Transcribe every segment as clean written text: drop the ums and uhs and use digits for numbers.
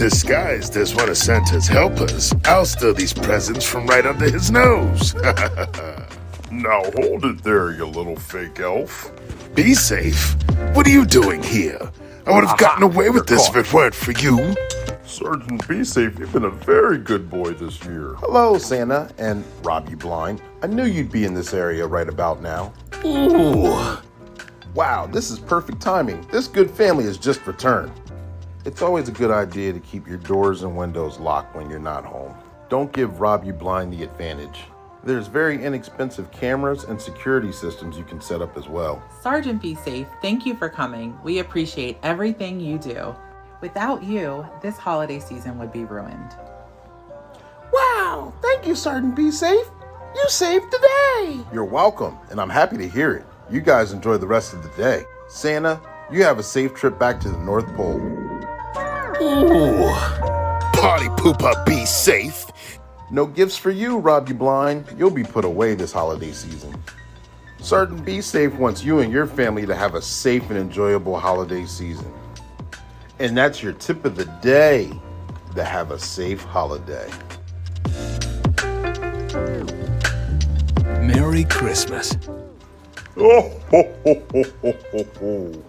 Disguised as one of Santa's helpers, I'll steal these presents from right under his nose. Now hold it there, you little fake elf. Be safe. What are you doing here? I would have gotten away with this if it weren't for you. Sergeant Be Safe, you've been a very good boy this year. Hello, Santa and Rob You Blind. I knew you'd be in this area right about now. Ooh. Wow, this is perfect timing. This good family has just returned. It's always a good idea to keep your doors and windows locked when you're not home. Don't give Rob You Blind the advantage. There's very inexpensive cameras and security systems you can set up as well. Sergeant Be Safe, thank you for coming. We appreciate everything you do. Without you, this holiday season would be ruined. Wow, thank you, Sergeant Be Safe. You saved the day. You're welcome, and I'm happy to hear it. You guys enjoy the rest of the day. Santa, you have a safe trip back to the North Pole. Ooh. Party pooper, be safe. No gifts for you, Rob You Blind. You'll be put away this holiday season. Sergeant Be Safe wants you and your family to have a safe and enjoyable holiday season. And that's your tip of the day, to have a safe holiday. Merry Christmas. Oh, ho, ho, ho, ho, ho, ho.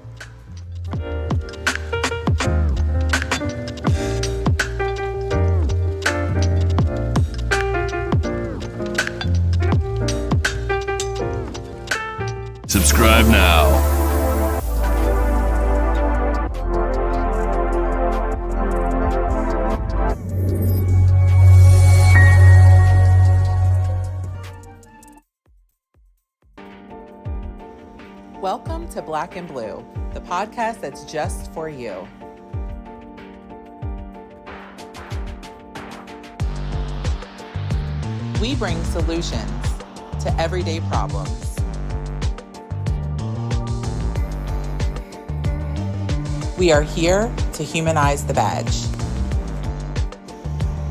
Subscribe now. Welcome to Black and Blue, the podcast that's just for you. We bring solutions to everyday problems. We are here to humanize the badge.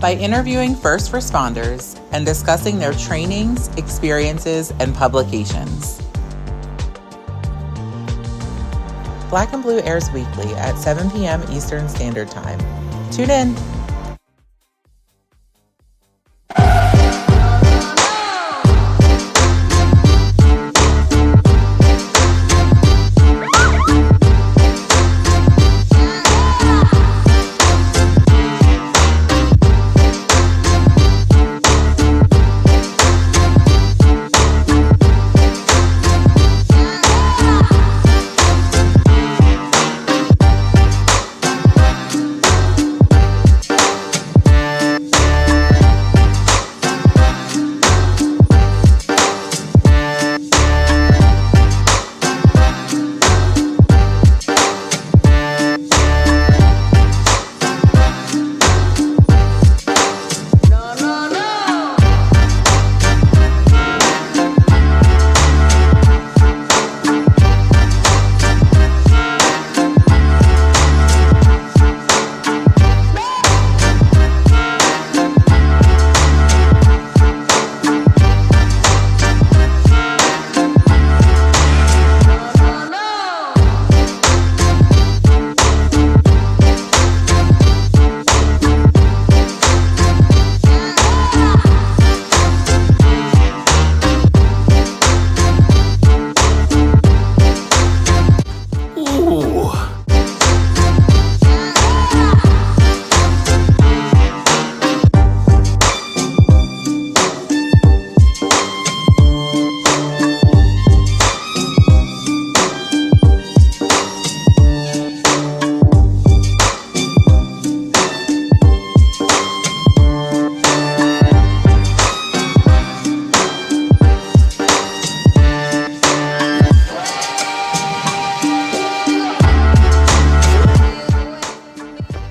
By interviewing first responders and discussing their trainings, experiences, and publications. Black and Blue airs weekly at 7 p.m. Eastern Standard Time. Tune in.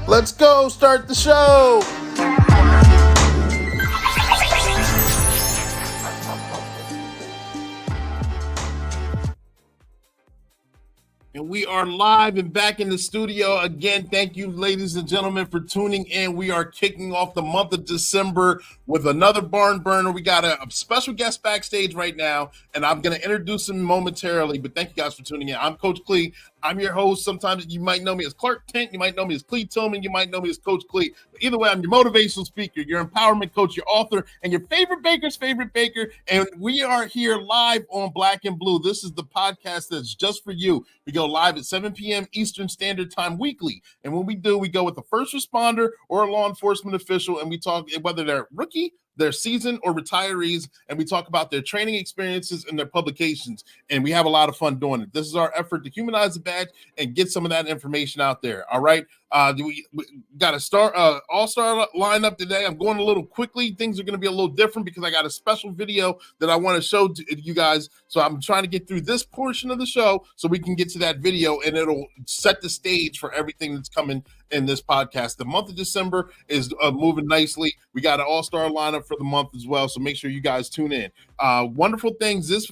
Let's go, start the show. And we are live and back in the studio again. Thank you, ladies and gentlemen, for tuning in. We are kicking off the month of December with another barn burner. We got a special guest backstage right now, and I'm going to introduce him momentarily. But thank you guys for tuning in. I'm Coach Clee. I'm your host. Sometimes you might know me as Clark Kent. You might know me as Clee Tillman. You might know me as Coach Clee. But either way, I'm your motivational speaker, your empowerment coach, your author, and your favorite baker's favorite baker. And we are here live on Black and Blue. This is the podcast that's just for you. We go live at 7 p.m. Eastern Standard Time weekly. And when we do, we go with a first responder or a law enforcement official, and we talk whether they're rookie, their season, or retirees, and we talk about their training experiences and their publications, and we have a lot of fun doing it. This is our effort to humanize the badge and get some of that information out there. All right, we got a all-star lineup today. I'm going a little quickly. Things are going to be a little different because I got a special video that I want to show to you guys, so I'm trying to get through this portion of the show so we can get to that video, and it'll set the stage for everything that's coming in this podcast. The month of December is moving nicely. We got an all-star lineup for the month as well, so make sure you guys tune in. Wonderful things. This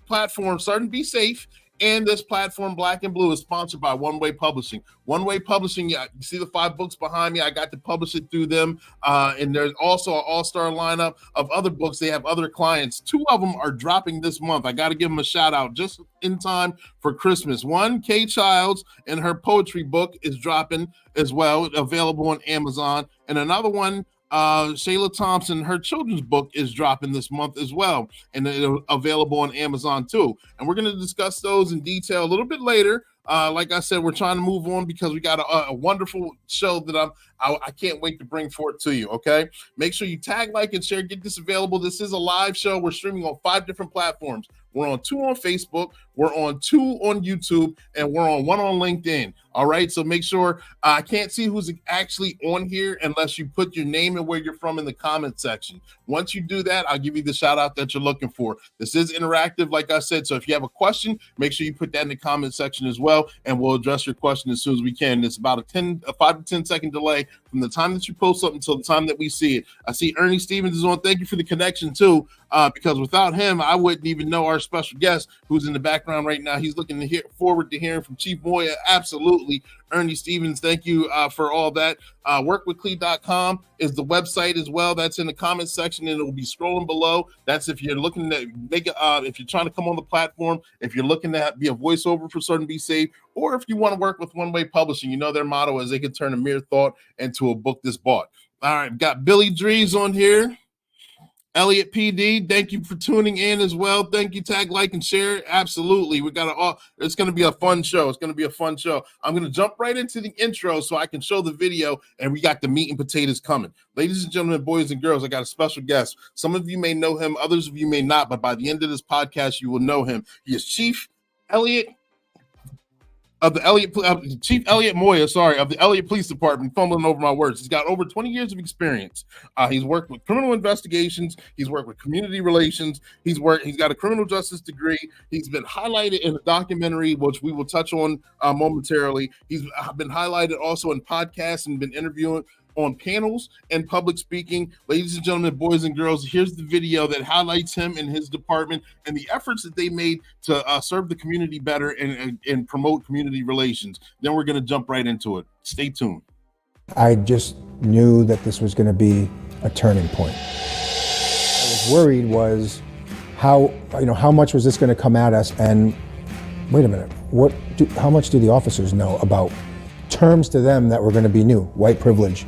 platform, Starting to Be Safe, and this platform, Black and Blue, is sponsored by One Way Publishing. One Way Publishing, yeah, you see the 5 books behind me. I got to publish it through them. And there's also an all-star lineup of other books. They have other clients. 2 of them are dropping this month. I got to give them a shout out just in time for Christmas. One, Kay Childs and her poetry book is dropping as well, available on Amazon. And another one, Shayla Thompson, her children's book is dropping this month as well, and it's available on Amazon too. And we're going to discuss those in detail a little bit later. Like I said, we're trying to move on because we got a wonderful show that I can't wait to bring forth to you. Okay, make sure you tag, like, and share. Get this available. This is a live show. We're streaming on 5 different platforms. We're on 2 on Facebook, we're on 2 on YouTube, and we're on 1 on LinkedIn. All right, so make sure I can't see who's actually on here unless you put your name and where you're from in the comment section. Once you do that, I'll give you the shout out that you're looking for. This is interactive, like I said, so if you have a question, make sure you put that in the comment section as well, and we'll address your question as soon as we can. It's about a 5 to 10 second delay from the time that you post something until the time that we see it. I see Ernie Stevens is on. Thank you for the connection too, because without him, I wouldn't even know our special guest who's in the background right now. He's looking to forward to hearing from Chief Moya. Absolutely. Ernie Stevens, thank you for all that. Workwithclee.com is the website as well. That's in the comments section, and it will be scrolling below. That's if you're looking to make it, if you're trying to come on the platform, if you're looking to be a voiceover for Starting to Be Safe, or if you want to work with One Way Publishing. You know their motto is they can turn a mere thought into a book that's bought. All right, got Billy Drees on here. Elliott PD, thank you for tuning in as well. Thank you. Tag, like, and share. Absolutely. It's going to be a fun show. It's going to be a fun show. I'm going to jump right into the intro so I can show the video, and we got the meat and potatoes coming. Ladies and gentlemen, boys and girls, I got a special guest. Some of you may know him. Others of you may not, but by the end of this podcast, you will know him. He is Chief Elliott Moya, of the Eliot Police Department, fumbling over my words. He's got over 20 years of experience. He's worked with criminal investigations. He's worked with community relations. He's got a criminal justice degree. He's been highlighted in a documentary, which we will touch on momentarily. He's been highlighted also in podcasts and been interviewing on panels and public speaking. Ladies and gentlemen, boys and girls, here's the video that highlights him and his department and the efforts that they made to serve the community better and promote community relations. Then we're going to jump right into it. Stay tuned. I just knew that this was going to be a turning point. I was worried was how much was this going to come at us, and wait a minute, how much do the officers know about terms to them that were going to be new? White privilege,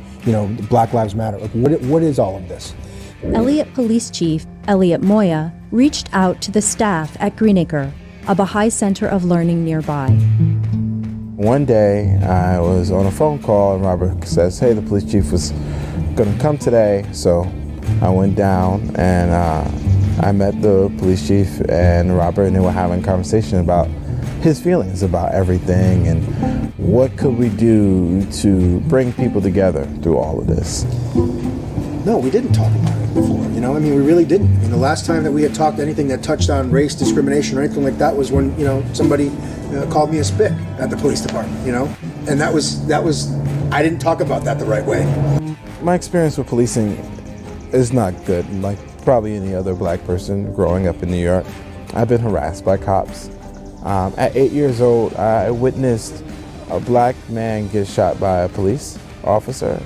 Black Lives Matter. Like, what is all of this? Eliot Police Chief Elliott Moya reached out to the staff at Greenacre, a Baha'i center of learning nearby. One day I was on a phone call and Robert says, hey, the police chief was going to come today. So I went down and I met the police chief and Robert, and they were having a conversation about his feelings about everything and what could we do to bring people together through all of this. No, we didn't talk about it before, we really didn't. The last time that we had talked anything that touched on race discrimination or anything like that was when, somebody called me a spick at the police department, and that was, I didn't talk about that the right way. My experience with policing is not good. Like probably any other Black person growing up in New York, I've been harassed by cops. At 8 years old, I witnessed a Black man get shot by a police officer.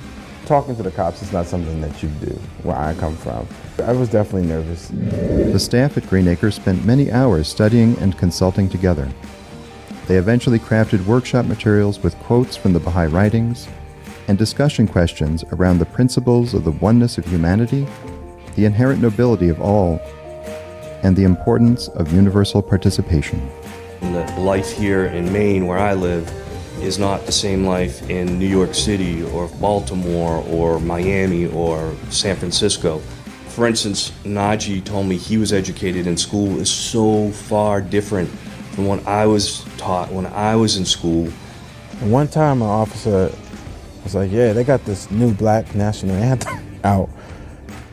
Talking to the cops is not something that you do where I come from. I was definitely nervous. The staff at Greenacre spent many hours studying and consulting together. They eventually crafted workshop materials with quotes from the Baha'i writings and discussion questions around the principles of the oneness of humanity, the inherent nobility of all, and the importance of universal participation. The life here in Maine, where I live, is not the same life in New York City or Baltimore or Miami or San Francisco. For instance, Najee told me he was educated in school is so far different from what I was taught when I was in school. And one time an officer was like, yeah, they got this new black national anthem out.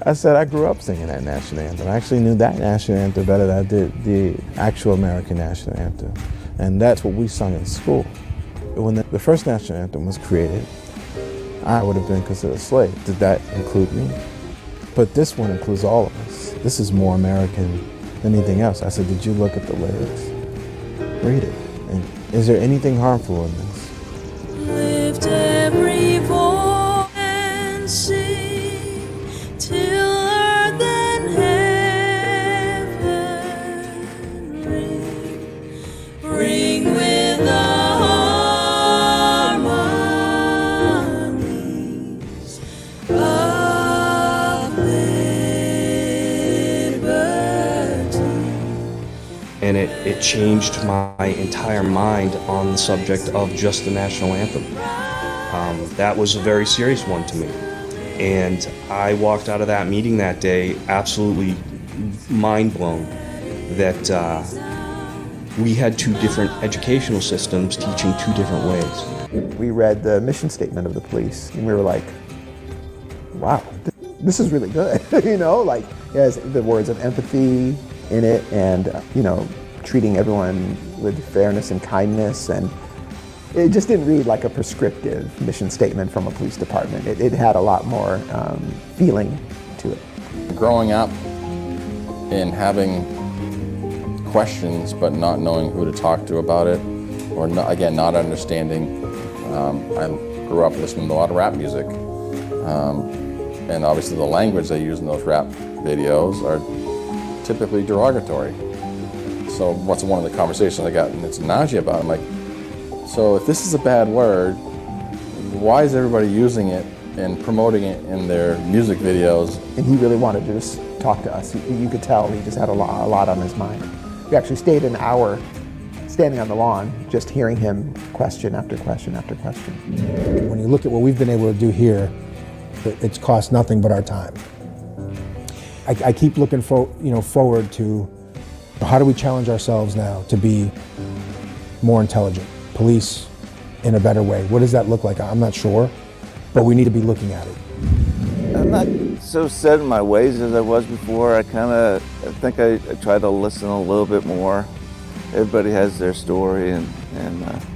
I said, I grew up singing that national anthem. I actually knew that national anthem better than I did the actual American national anthem. And that's what we sung in school. When the first national anthem was created, I would have been considered a slave. Did that include me? But this one includes all of us. This is more American than anything else. I said, did you look at the lyrics? Read it. And is there anything harmful in this? Lift every voice and sing till earth and heaven ring. Ring with the harmonies of liberty. And it changed my entire mind on the subject of just the national anthem. That was a very serious one to me. And I walked out of that meeting that day absolutely mind blown that we had two different educational systems teaching two different ways. We read the mission statement of the police and we were like, wow, this is really good. You know, like it has the words of empathy in it and, you know, treating everyone with fairness and kindness, and it just didn't read like a prescriptive mission statement from a police department. It had a lot more feeling to it. Growing up and having questions but not knowing who to talk to about it, or not, again, not understanding. I grew up listening to a lot of rap music, and obviously the language they use in those rap videos are typically derogatory. So what's one of the conversations I got into Najee about? I'm like, so if this is a bad word, why is everybody using it and promoting it in their music videos? And he really wanted to just talk to us. You could tell he just had a lot on his mind. We actually stayed an hour standing on the lawn, just hearing him question after question after question. When you look at what we've been able to do here, it's cost nothing but our time. I keep looking forward to how do we challenge ourselves now to be more intelligent, police in a better way. What does that look like? I'm not sure, but we need to be looking at it. I'm not so set in my ways as I was before. I think I try to listen a little bit more. Everybody has their story and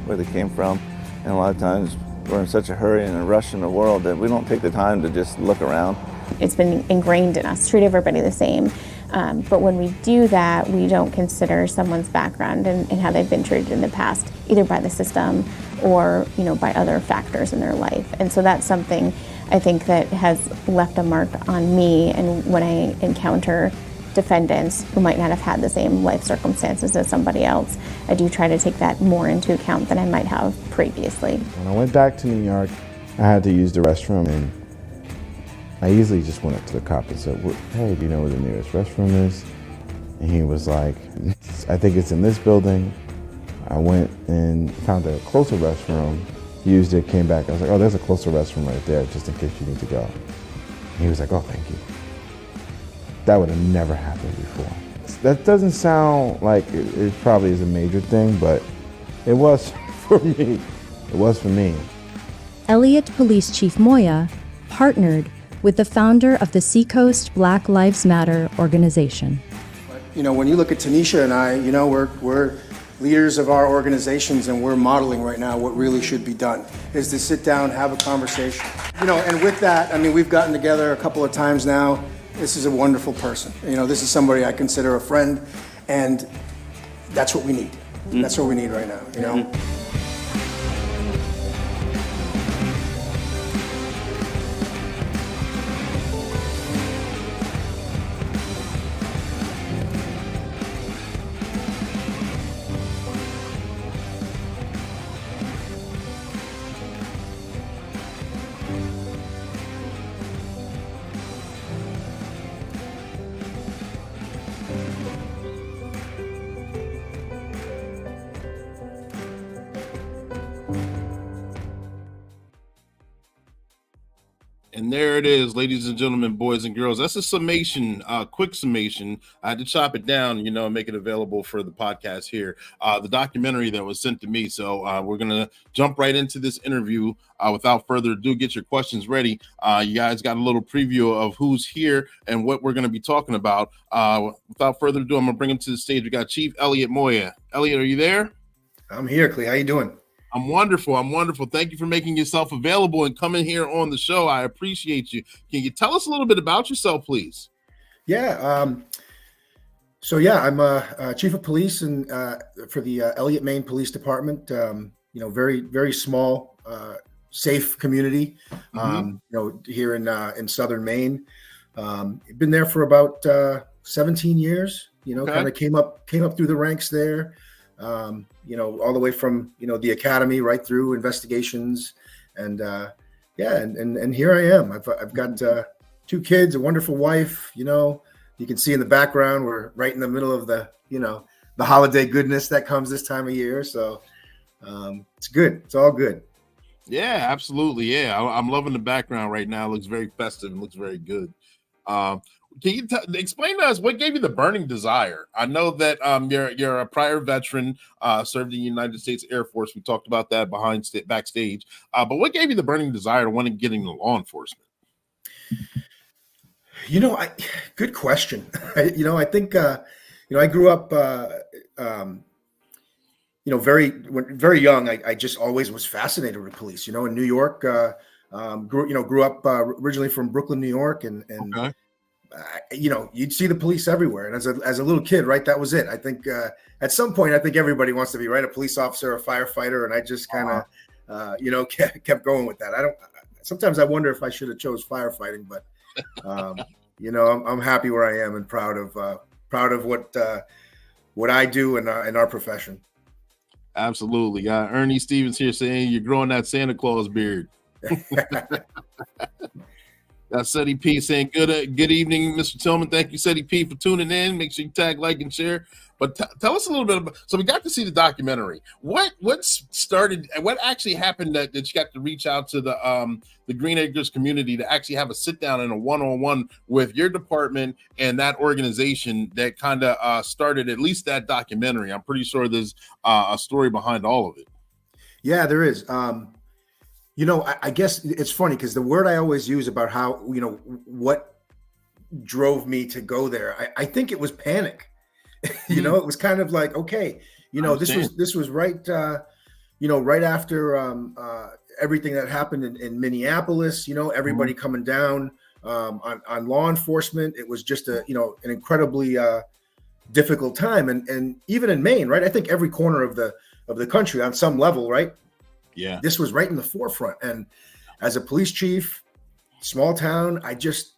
where they came from. And a lot of times we're in such a hurry and a rush in the world that we don't take the time to just look around. It's been ingrained in us, treat everybody the same. But when we do that, we don't consider someone's background and how they've been treated in the past, either by the system or by other factors in their life. And so that's something I think that has left a mark on me. And when I encounter defendants who might not have had the same life circumstances as somebody else, I do try to take that more into account than I might have previously. When I went back to New York, I had to use the restroom, and I easily just went up to the cop and said, hey, do you know where the nearest restroom is? And he was like, I think it's in this building. I went and found a closer restroom, used it, came back. I was like, oh, there's a closer restroom right there, just in case you need to go. And he was like, oh, thank you. That would have never happened before. That doesn't sound like it probably is a major thing, but it was for me. It was for me. Eliot Police Chief Moya partnered with the founder of the Seacoast Black Lives Matter organization. When you look at Tanisha and I, we're leaders of our organizations, and we're modeling right now what really should be done, is to sit down, have a conversation. And with that, we've gotten together a couple of times now. This is a wonderful person. This is somebody I consider a friend, and that's what we need. Mm-hmm. That's what we need right now, Mm-hmm. And there it is, ladies and gentlemen, boys and girls. That's a summation, quick summation. I had to chop it down, and make it available for the podcast here. The documentary that was sent to me. So we're going to jump right into this interview. Without further ado, get your questions ready. You guys got a little preview of who's here and what we're going to be talking about. Without further ado, I'm going to bring him to the stage. We got Chief Elliott Moya. Elliott, are you there? I'm here, Clee. How you doing? I'm wonderful. Thank you for making yourself available and coming here on the show. I appreciate you. Can you tell us a little bit about yourself, please? Yeah. I'm a chief of police and for the Elliott, Maine Police Department. Very, very small, safe community. Here in southern Maine. Been there for about 17 years. Kind of came up through the ranks there. All the way from the academy right through investigations, and here I am. I've got 2 kids, a wonderful wife. You can see in the background we're right in the middle of the holiday goodness that comes this time of year. So it's good. It's all good. Yeah, absolutely. Yeah, I'm loving the background right now. It looks very festive and looks very good. Can you explain to us what gave you the burning desire? I know that you're a prior veteran, served in the United States Air Force. We talked about that backstage. But what gave you the burning desire to want to get into law enforcement? Good question. I think I grew up very young. I just always was fascinated with police. In New York, grew up originally from Brooklyn, New York, and okay. You'd see the police everywhere. And as a little kid, right, that was it. I think at some point, I think everybody wants to be, right, a police officer, a firefighter. And I just kind of, kept going with that. Sometimes I wonder if I should have chose firefighting, but, I'm happy where I am and proud of what I do in our profession. Absolutely. Got Ernie Stevens here saying you're growing that Santa Claus beard. That's Seti P saying good evening, Mr. Tillman. Thank you, Seti P, for tuning in. Make sure you tag, like, and share. But tell us a little bit about. So we got to see the documentary. What started? What actually happened that you got to reach out to the Green Acres community to actually have a sit down and a one-on-one with your department and that organization that kind of started at least that documentary? I'm pretty sure there's a story behind all of it. Yeah, there is. I guess it's funny because the word I always use about how, what drove me to go there, I think it was panic. It was kind of like, okay, this was right, right after everything that happened in Minneapolis, everybody coming down on law enforcement. It was just an incredibly difficult time. And even in Maine, right, I think every corner of the country on some level, right? Yeah, this was right in the forefront. And as a police chief, small town, I just,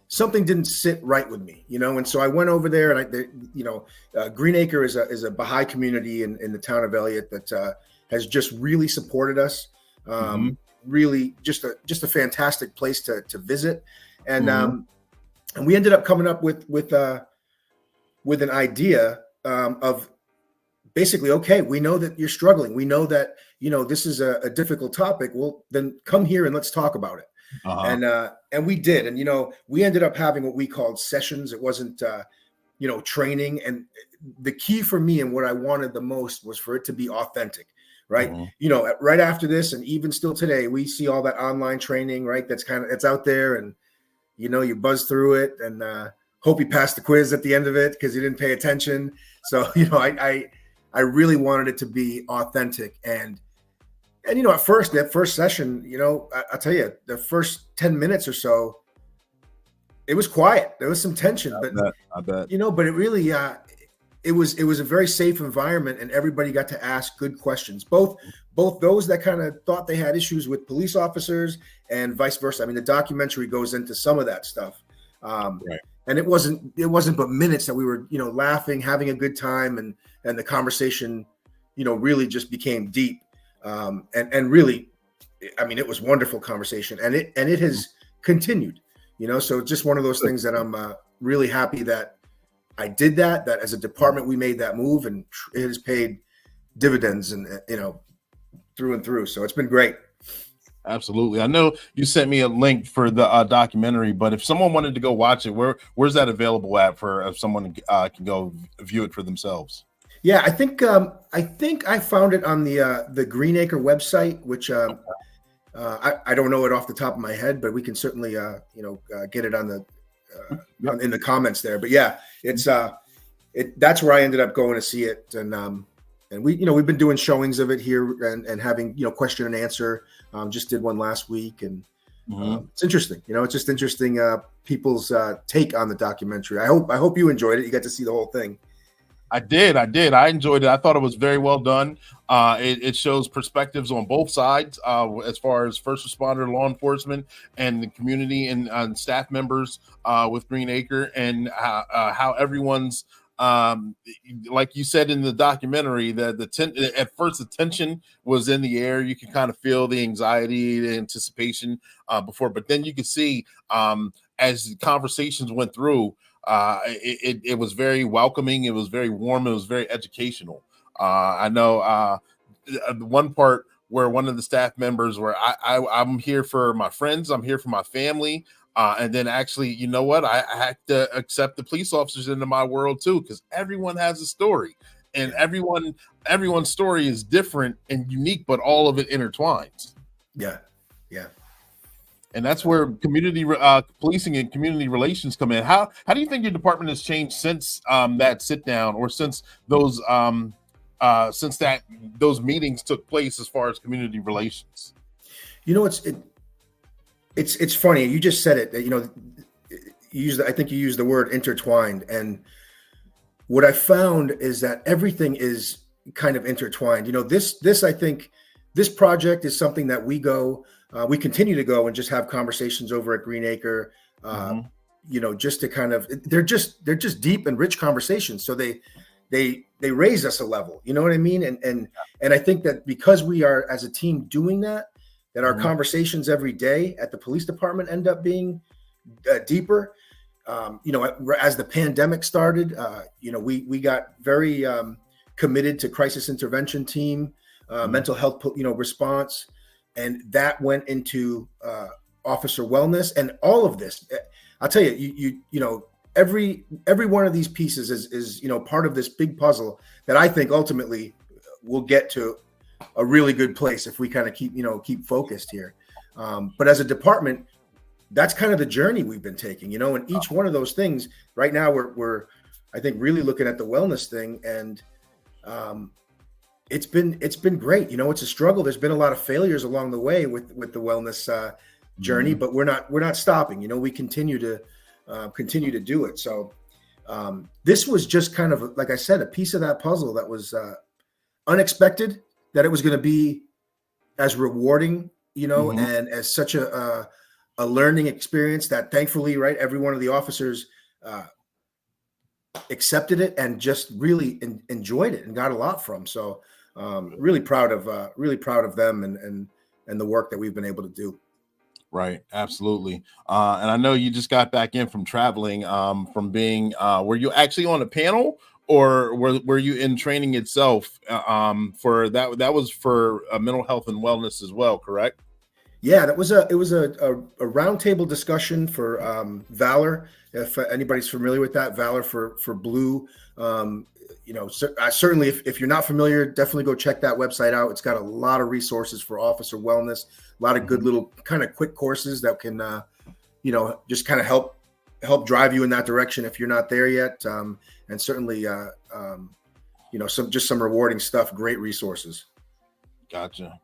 something didn't sit right with me, and so I went over there and Green Acre is a Baha'i community in the town of Elliott that has just really supported us. Really just a fantastic place to visit. And we ended up coming up with an idea of, basically, okay, we know that you're struggling. We know that, this is a difficult topic. Well, then come here and let's talk about it. And we did. And, we ended up having what we called sessions. It wasn't, training. And the key for me and what I wanted the most was for it to be authentic, right? Right after this, and even still today, we see all that online training, right? It's out there, and, you buzz through it and hope you passed the quiz at the end of it because you didn't pay attention. So, I really wanted it to be authentic. And at that first session, I'll tell you, the first 10 minutes or so, it was quiet. There was some tension, I bet. But it really, it was a very safe environment, and everybody got to ask good questions. Both those that kind of thought they had issues with police officers and vice versa. I mean, the documentary goes into some of that stuff. Right. And it wasn't but minutes that we were, laughing, having a good time, and the conversation, really just became deep. And really, I mean, it was wonderful conversation, and it has continued, so just one of those things that I'm really happy that I did that as a department, we made that move, and it has paid dividends and, through and through. So it's been great. Absolutely. I know you sent me a link for the documentary, but if someone wanted to go watch it, where's that available at for if someone can go view it for themselves? Yeah, I think I found it on the Greenacre website, which I don't know it off the top of my head, but we can certainly get it on the in the comments there. But yeah, it's that's where I ended up going to see it, and we've been doing showings of it here and having question and answer. Just did one last week, and it's interesting. It's just interesting people's take on the documentary. I hope you enjoyed it. You got to see the whole thing. I did. I enjoyed it. I thought it was very well done. It shows perspectives on both sides, as far as first responder, law enforcement, and the community and staff members with Greenacre, and how everyone's, like you said in the documentary, that at first the tension was in the air. You can kind of feel the anxiety, the anticipation before, but then you could see as the conversations went through. It was very welcoming. It was very warm. It was very educational. I know the one part where one of the staff members where I'm here for my friends, I'm here for my family, and then actually, you know what, I have to accept the police officers into my world too, because everyone has a story, and everyone's story is different and unique, but all of it intertwines. Yeah. And that's where community policing and community relations come in. How do you think your department has changed since that sit down, or since those meetings took place as far as community relations? It's funny. You just said it. I think you used the word intertwined, and what I found is that everything is kind of intertwined. This I think this project is something that we continue to go and just have conversations over at Greenacre, just to kind of, they're just deep and rich conversations. So they raise us a level, you know what I mean? And I think that because we are as a team doing that our conversations every day at the police department end up being deeper. As the pandemic started, we got very committed to crisis intervention team, mental health, response. And that went into officer wellness and all of this. I'll tell you, every one of these pieces is part of this big puzzle that I think ultimately will get to a really good place if we kind of keep focused here. But as a department, that's kind of the journey we've been taking, and each one of those things right now we're I think really looking at the wellness thing, and it's been great. It's a struggle. There's been a lot of failures along the way with the wellness journey, but we're not stopping. We continue to do it. So this was just kind of, like I said, a piece of that puzzle that was unexpected, that it was going to be as rewarding, and as such a learning experience that thankfully, right, every one of the officers accepted it and just really enjoyed it and got a lot from. So really proud of them and the work that we've been able to do. Right. Absolutely. And I know you just got back in from traveling, from being, were you actually on a panel, or were you in training itself for that? That was for mental health and wellness as well, correct? Yeah, it was a roundtable discussion for Valor. If anybody's familiar with that, Valor for Blue. Certainly, if you're not familiar, definitely go check that website out. It's got a lot of resources for officer wellness, a lot of good little kind of quick courses that can, just kind of help drive you in that direction if you're not there yet. And certainly, some rewarding stuff, great resources. Gotcha.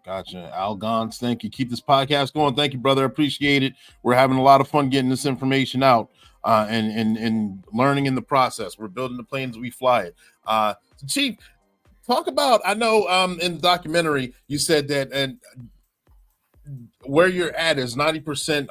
Al Gons, thank you. Keep this podcast going. Thank you, brother. Appreciate it. We're having a lot of fun getting this information out and learning in the process. We're building the planes, we fly it. So Chief, talk about, I know in the documentary you said that and where you're at is 90%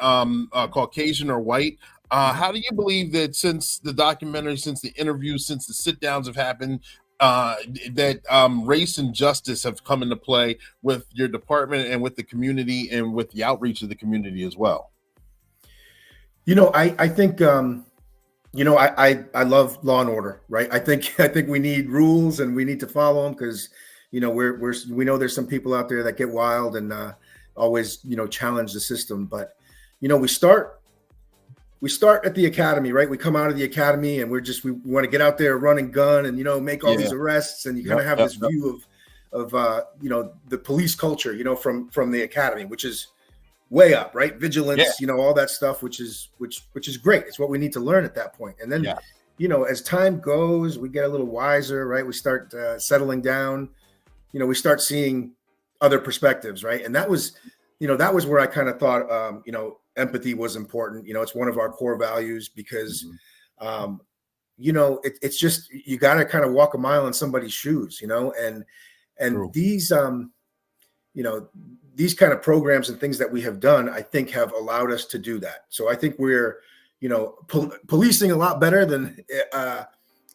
Caucasian or white. How do you believe that since the documentary, since the interviews, since the sit downs have happened, that race and justice have come into play with your department and with the community and with the outreach of the community as well? I think I love law and order, right? I think we need rules and we need to follow them because we know there's some people out there that get wild and always, challenge the system. But, we start at the academy, right? We come out of the academy and we want to get out there, run and gun, and, make all these arrests. And you kind of have this view of the police culture, from the academy, which is way up, right? Vigilance, all that stuff, which is great. It's what we need to learn at that point. And then, as time goes, we get a little wiser, right? We start settling down, we start seeing other perspectives, right? And that was where I kind of thought, empathy was important. It's one of our core values because, it's just, you got to kind of walk a mile in somebody's shoes, and True. These kind of programs and things that we have done, I think, have allowed us to do that. So I think we're, policing a lot better than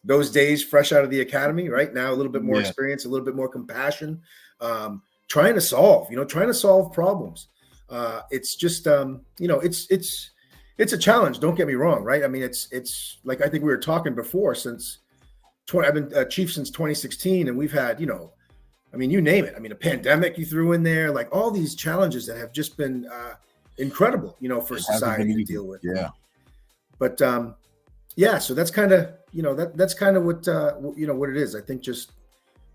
those days fresh out of the academy. Right now, a little bit more experience, a little bit more compassion, trying to solve problems. It's just, it's a challenge. Don't get me wrong, right? I mean, it's like I think we were talking before. I've been a chief since 2016, and we've had, you name it. I mean, a pandemic you threw in there, like all these challenges that have just been incredible, for society to deal with. Yeah. But so that's kind of, that's kind of what what it is. I think just,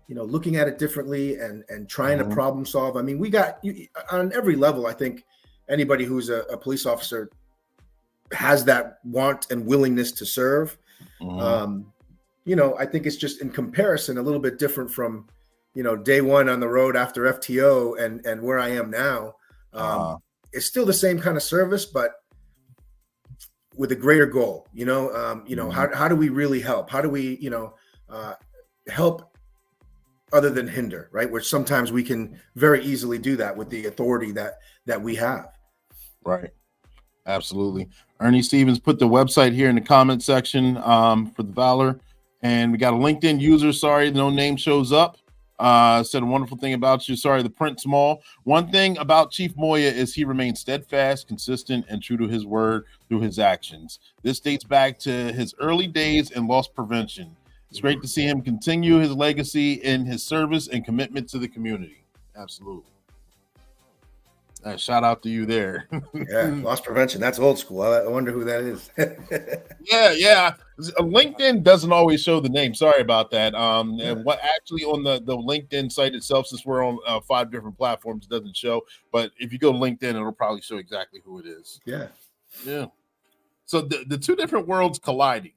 looking at it differently and trying to problem solve. I mean, we got on every level. I think anybody who's a police officer has that want and willingness to serve. I think it's just in comparison a little bit different from, day one on the road after FTO and where I am now. It's still the same kind of service, but with a greater goal. How do we really help? How do we, help other than hinder, right? Which sometimes we can very easily do that with the authority that we have. Right. Absolutely. Ernie Stevens put the website here in the comment section for the Valor. And we got a LinkedIn user. Sorry, no name shows up. Said a wonderful thing about you. Sorry, the print small. One thing about Chief Moya is he remains steadfast, consistent, and true to his word through his actions. This dates back to his early days in loss prevention. It's great to see him continue his legacy in his service and commitment to the community. Absolutely. Shout out to you there. Yeah, loss prevention. That's old school. I wonder who that is. Yeah. LinkedIn doesn't always show the name. Sorry about that. And what actually on the LinkedIn site itself, since we're on 5 different platforms, it doesn't show. But if you go to LinkedIn, it'll probably show exactly who it is. Yeah. So the two different worlds colliding.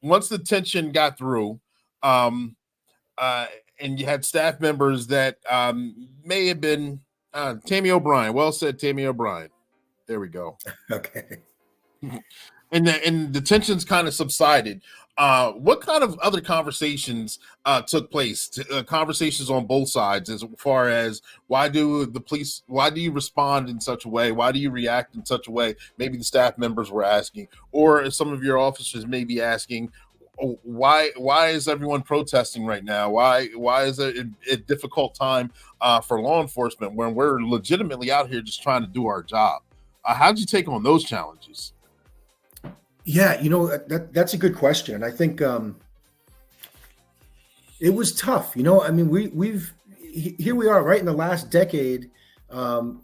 Once the tension got through, and you had staff members that may have been Tammy O'Brien. Well said, Tammy O'Brien. There we go. Okay. And the tensions kind of subsided. What kind of other conversations took place? Conversations on both sides, as far as why do you respond in such a way? Why do you react in such a way? Maybe the staff members were asking, or some of your officers may be asking, why is everyone protesting right now? Why is it a difficult time for law enforcement when we're legitimately out here just trying to do our job? How did you take on those challenges? Yeah, that's a good question. And I think it was tough. I mean, here we are right in the last decade.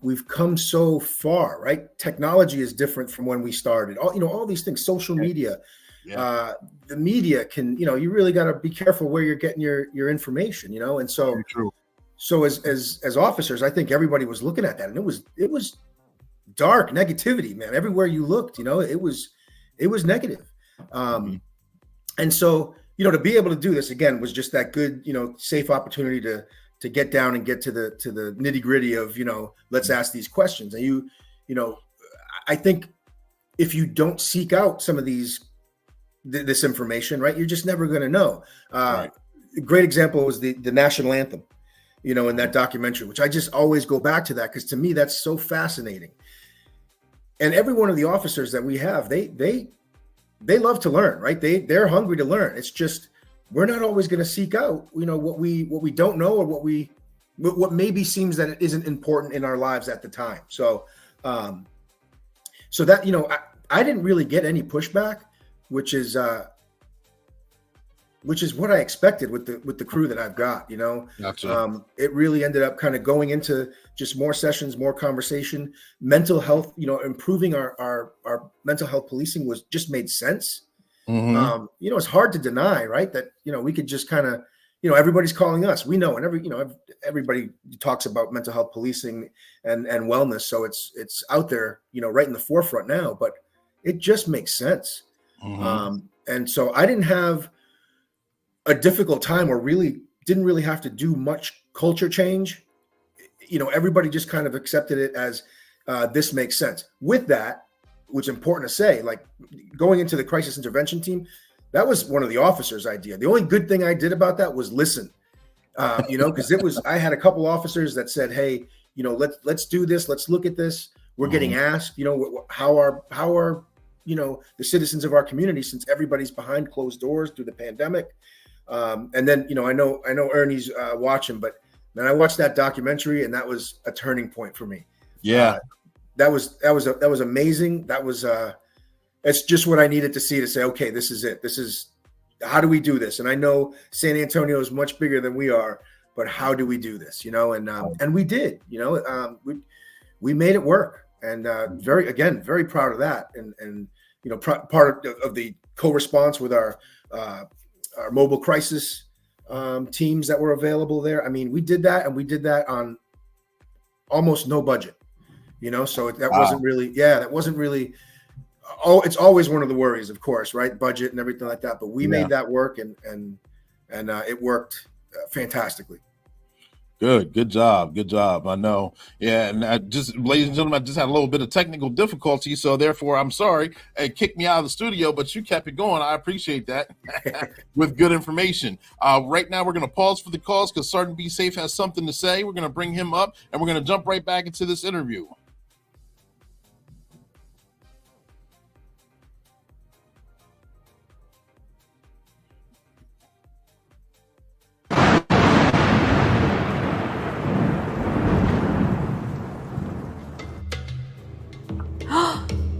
We've come so far, right? Technology is different from when we started. All these things, social media, the media can, you really got to be careful where you're getting your information, and so, very true. So as officers, I think everybody was looking at that, and it was dark negativity, man. Everywhere you looked, it was negative. And so, to be able to do this again was just that good, safe opportunity to get down and get to the nitty gritty of, let's ask these questions. And I think if you don't seek out some of this information, right, you're just never going to know. Right. A great example was the national anthem, in that documentary, which I just always go back to that because to me that's so fascinating. And every one of the officers that we have, they love to learn, right? They're hungry to learn. It's just we're not always going to seek out, what we don't know or what maybe seems that it isn't important in our lives at the time. So, so that I didn't really get any pushback, which is which is what I expected with the crew that I've got. Gotcha. It really ended up kind of going into just more sessions, more conversation, mental health. Improving our mental health policing was just made sense. Mhm. It's hard to deny, right? That we could just kind of, everybody's calling us. We know, and everybody talks about mental health policing and wellness, so it's out there, right in the forefront now. But it just makes sense. And so I didn't have a difficult time, or didn't really have to do much culture change. Everybody just kind of accepted it as this makes sense. With that, which is important to say, like going into the crisis intervention team, that was one of the officers' idea. The only good thing I did about that was listen, because I had a couple officers that said, hey, let's do this. Let's look at this. We're getting asked, how are the citizens of our community, since everybody's behind closed doors through the pandemic. And then, I know Ernie's watching, but then I watched that documentary, and that was a turning point for me. Yeah. That was amazing. That was it's just what I needed to see to say, okay, this is it. This is how do we do this? And I know San Antonio is much bigger than we are, but how do we do this? And we did. We made it work, and very proud of that. And part of the co-response with our mobile crisis teams that were available there. I mean, we did that, and we did that on almost no budget. So that wasn't really. Oh, it's always one of the worries, of course, right? Budget and everything like that. But we made that work, and it worked fantastically. Good job. I know. Yeah, and ladies and gentlemen, I just had a little bit of technical difficulty, so therefore, I'm sorry. It kicked me out of the studio, but you kept it going. I appreciate that with good information. Right now, we're going to pause for the calls because Sergeant Be Safe has something to say. We're going to bring him up, and we're going to jump right back into this interview.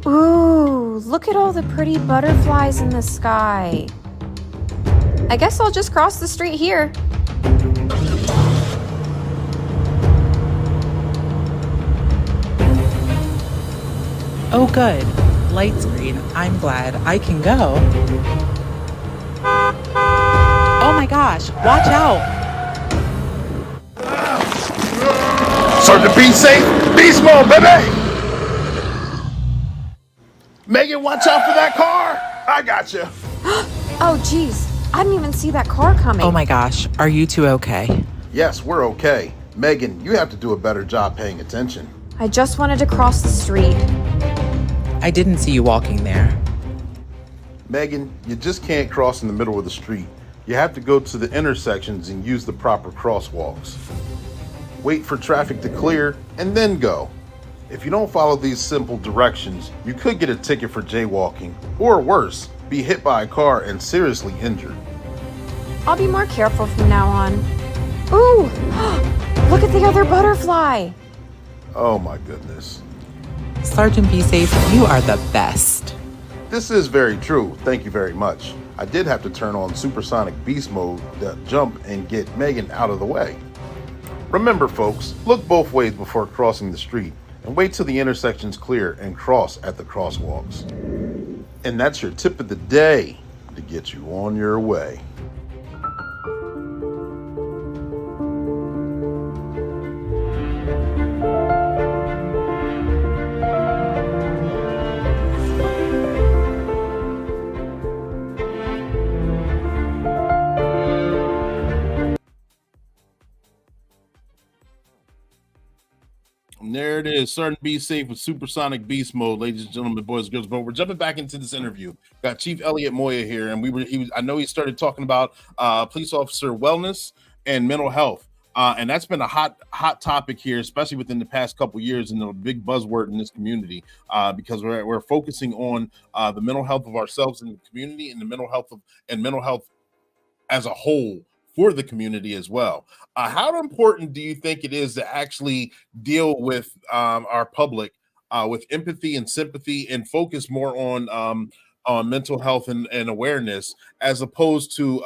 Ooh, look at all the pretty butterflies in the sky. I guess I'll just cross the street here. Oh, good. Light's green. I'm glad I can go. Oh my gosh, watch out. Sergeant Be Safe, Beast Mode, baby! Megan, watch out for that car. I got you. Oh, geez. I didn't even see that car coming. Oh my gosh, are you two okay? Yes, we're okay. Megan, you have to do a better job paying attention. I just wanted to cross the street. I didn't see you walking there. Megan, you just can't cross in the middle of the street. You have to go to the intersections and use the proper crosswalks. Wait for traffic to clear and then go. If you don't follow these simple directions, you could get a ticket for jaywalking, or worse, be hit by a car and seriously injured. I'll be more careful from now on. Ooh, look at the other butterfly. Oh my goodness. Sergeant Be Safe, you are the best. This is very true. Thank you very much. I did have to turn on supersonic beast mode to jump and get Megan out of the way. Remember, folks, look both ways before crossing the street and wait till the intersection's clear and cross at the crosswalks. And that's your tip of the day to get you on your way. And there it is. Sergeant Be Safe with supersonic beast mode, ladies and gentlemen, boys and girls. But we're jumping back into this interview. Got Chief Elliott Moya here, and I know he started talking about police officer wellness and mental health. And that's been a hot topic here, especially within the past couple of years, and a big buzzword in this community, because we're focusing on the mental health of ourselves in the community, and the mental health as a whole for the community as well. How important do you think it is to actually deal with our public with empathy and sympathy, and focus more on on mental health and awareness, as opposed to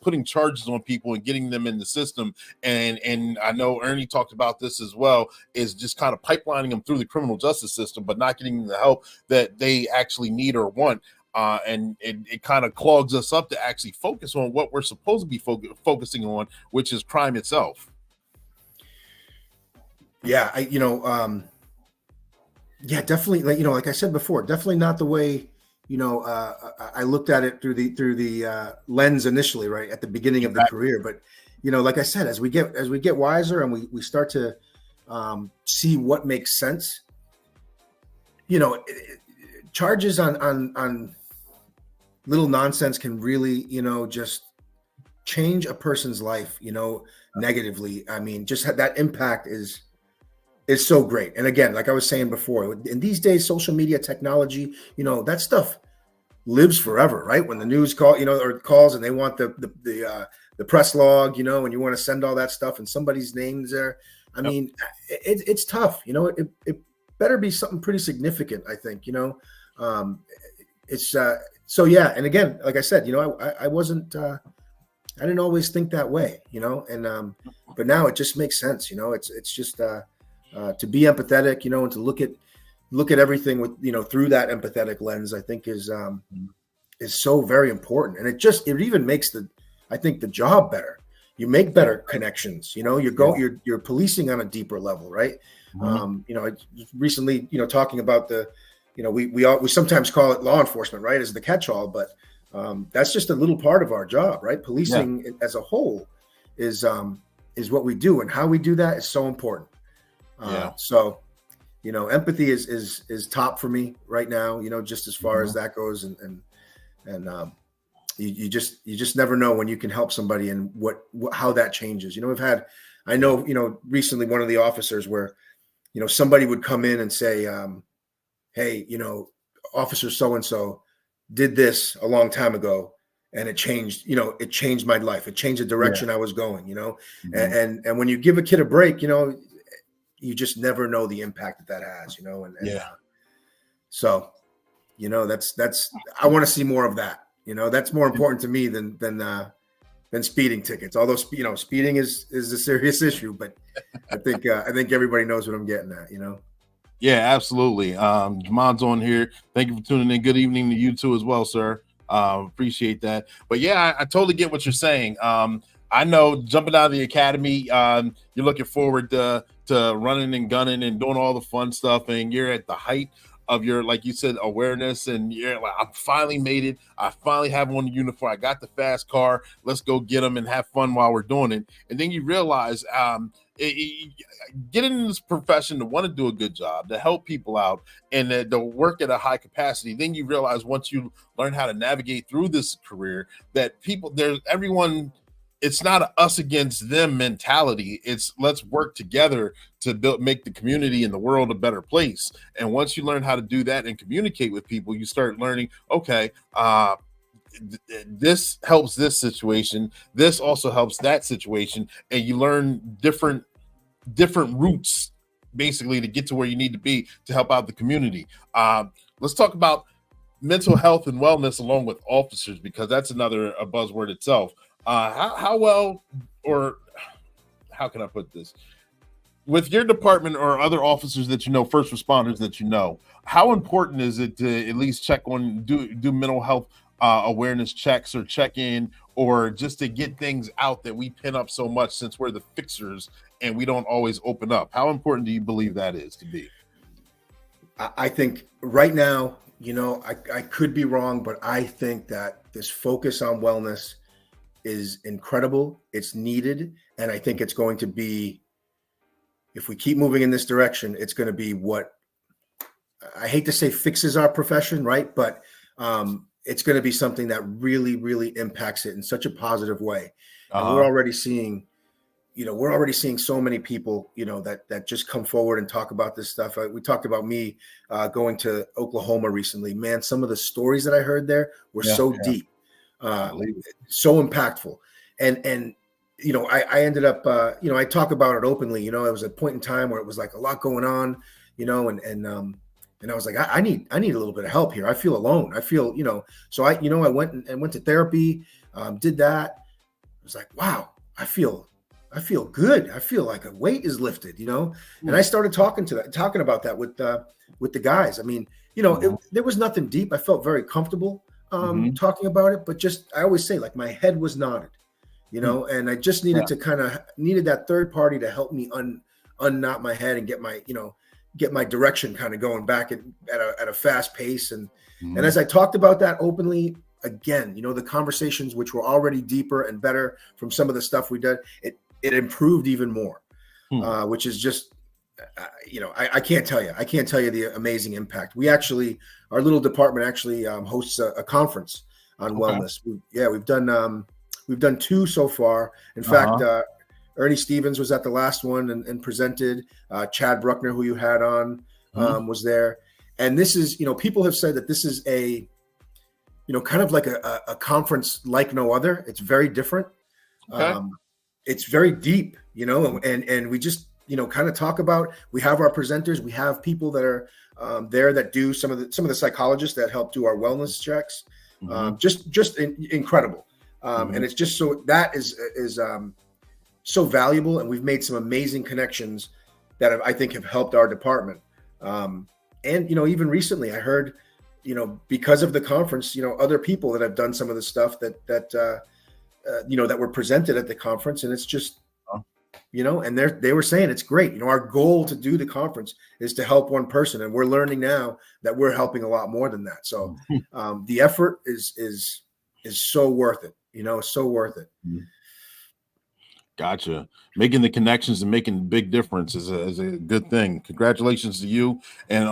putting charges on people and getting them in the system. And I know Ernie talked about this as well, is just kind of pipelining them through the criminal justice system, but not getting them the help that they actually need or want. And it kind of clogs us up to actually focus on what we're supposed to be focusing on, which is crime itself. Yeah, yeah, definitely. Like I said before, definitely not the way, I looked at it through the lens initially, right at the beginning of the career. But, like I said, as we get wiser and we start to see what makes sense, charges on little nonsense can really, just change a person's life, negatively. I mean, just that impact is so great. And again, like I was saying before, in these days, social media technology, that stuff lives forever, right? When the news calls and they want the press log, and you want to send all that stuff and somebody's name's there. I mean, it's tough, it better be something pretty significant, I think, it's so yeah. And again, like I said, I wasn't, I didn't always think that way, and but now it just makes sense, it's just to be empathetic, and to look at everything with, through that empathetic lens, I think is so very important. And it even makes the job better. You make better connections, you're policing on a deeper level, right? I recently, talking about we sometimes call it law enforcement, right, as the catch-all, but that's just a little part of our job, right? Policing as a whole is what we do, and how we do that is so important. So, empathy is top for me right now, just as far as that goes. And you just never know when you can help somebody and how that changes. I know, recently one of the officers where, somebody would come in and say, hey, officer so-and-so did this a long time ago, and it changed my life. It changed the direction I was going, and when you give a kid a break, you just never know the impact that has, so, that's, I want to see more of that, that's more important to me than speeding tickets. Although, speeding is a serious issue, but I think everybody knows what I'm getting at, Yeah, absolutely. Jamon's on here. Thank you for tuning in. Good evening to you too as well, sir. Appreciate that. But yeah, I totally get what you're saying. I know jumping out of the academy, you're looking forward to running and gunning and doing all the fun stuff, and you're at the height of your, like you said, awareness, and you're like, I finally made it. I finally have on the uniform. I got the fast car. Let's go get them and have fun while we're doing it. And then you realize, getting in this profession to want to do a good job, to help people out, and to work at a high capacity, then you realize once you learn how to navigate through this career, that everyone, it's not a us against them mentality. It's let's work together to make the community and the world a better place. And once you learn how to do that and communicate with people, you start learning, okay, this helps this situation. This also helps that situation. And you learn different routes basically to get to where you need to be to help out the community. Let's talk about mental health and wellness along with officers, because that's a buzzword itself. How well, or how can I put this? With your department or other officers that first responders that how important is it to at least check on, do mental health awareness checks or check in, or just to get things out that we pin up so much since we're the fixers and we don't always open up? How important do you believe that is to be? I think right now, I could be wrong, but I think that this focus on wellness is incredible. It's needed. And I think it's going to be, if we keep moving in this direction, it's going to be what, I hate to say fixes our profession, right? But it's going to be something that really, really impacts it in such a positive way. And we're already seeing, so many people, that just come forward and talk about this stuff. We talked about me going to Oklahoma recently. Man, some of the stories that I heard there were so deep. So impactful. And I ended up, I talk about it openly, it was a point in time where it was like a lot going on, and And I was like, I need a little bit of help here. I feel alone. I feel, so I went and went to therapy, did that. I was like, wow, I feel good. I feel like a weight is lifted, and I started talking about that with the guys. I mean, there was nothing deep. I felt very comfortable talking about it, but just, I always say, like, my head was nodded, and I just needed to needed that third party to help me unknot my head and get my direction kind of going back at a fast pace. And as I talked about that openly, again, the conversations, which were already deeper and better from some of the stuff we did, it improved even more, which is just, I can't tell you the amazing impact. Our little department actually hosts a conference on wellness. We've done 2 so far. In fact, Ernie Stevens was at the last one and presented. Chad Bruckner, who you had on, was there. And this is, people have said that this is a, kind of like a conference like no other. It's very different. Okay. It's very deep, and we just, kind of talk about, we have our presenters, we have people that are there that do some of the psychologists that help do our wellness checks. Just incredible. And it's just that is so valuable, and we've made some amazing connections that I think have helped our department. And even recently, I heard, because of the conference, other people that have done some of the stuff that were presented at the conference, and it's just, and they were saying it's great. Our goal to do the conference is to help one person, and we're learning now that we're helping a lot more than that. So the effort is so worth it. So worth it. Gotcha. Making the connections and making a big difference is a good thing. Congratulations to you and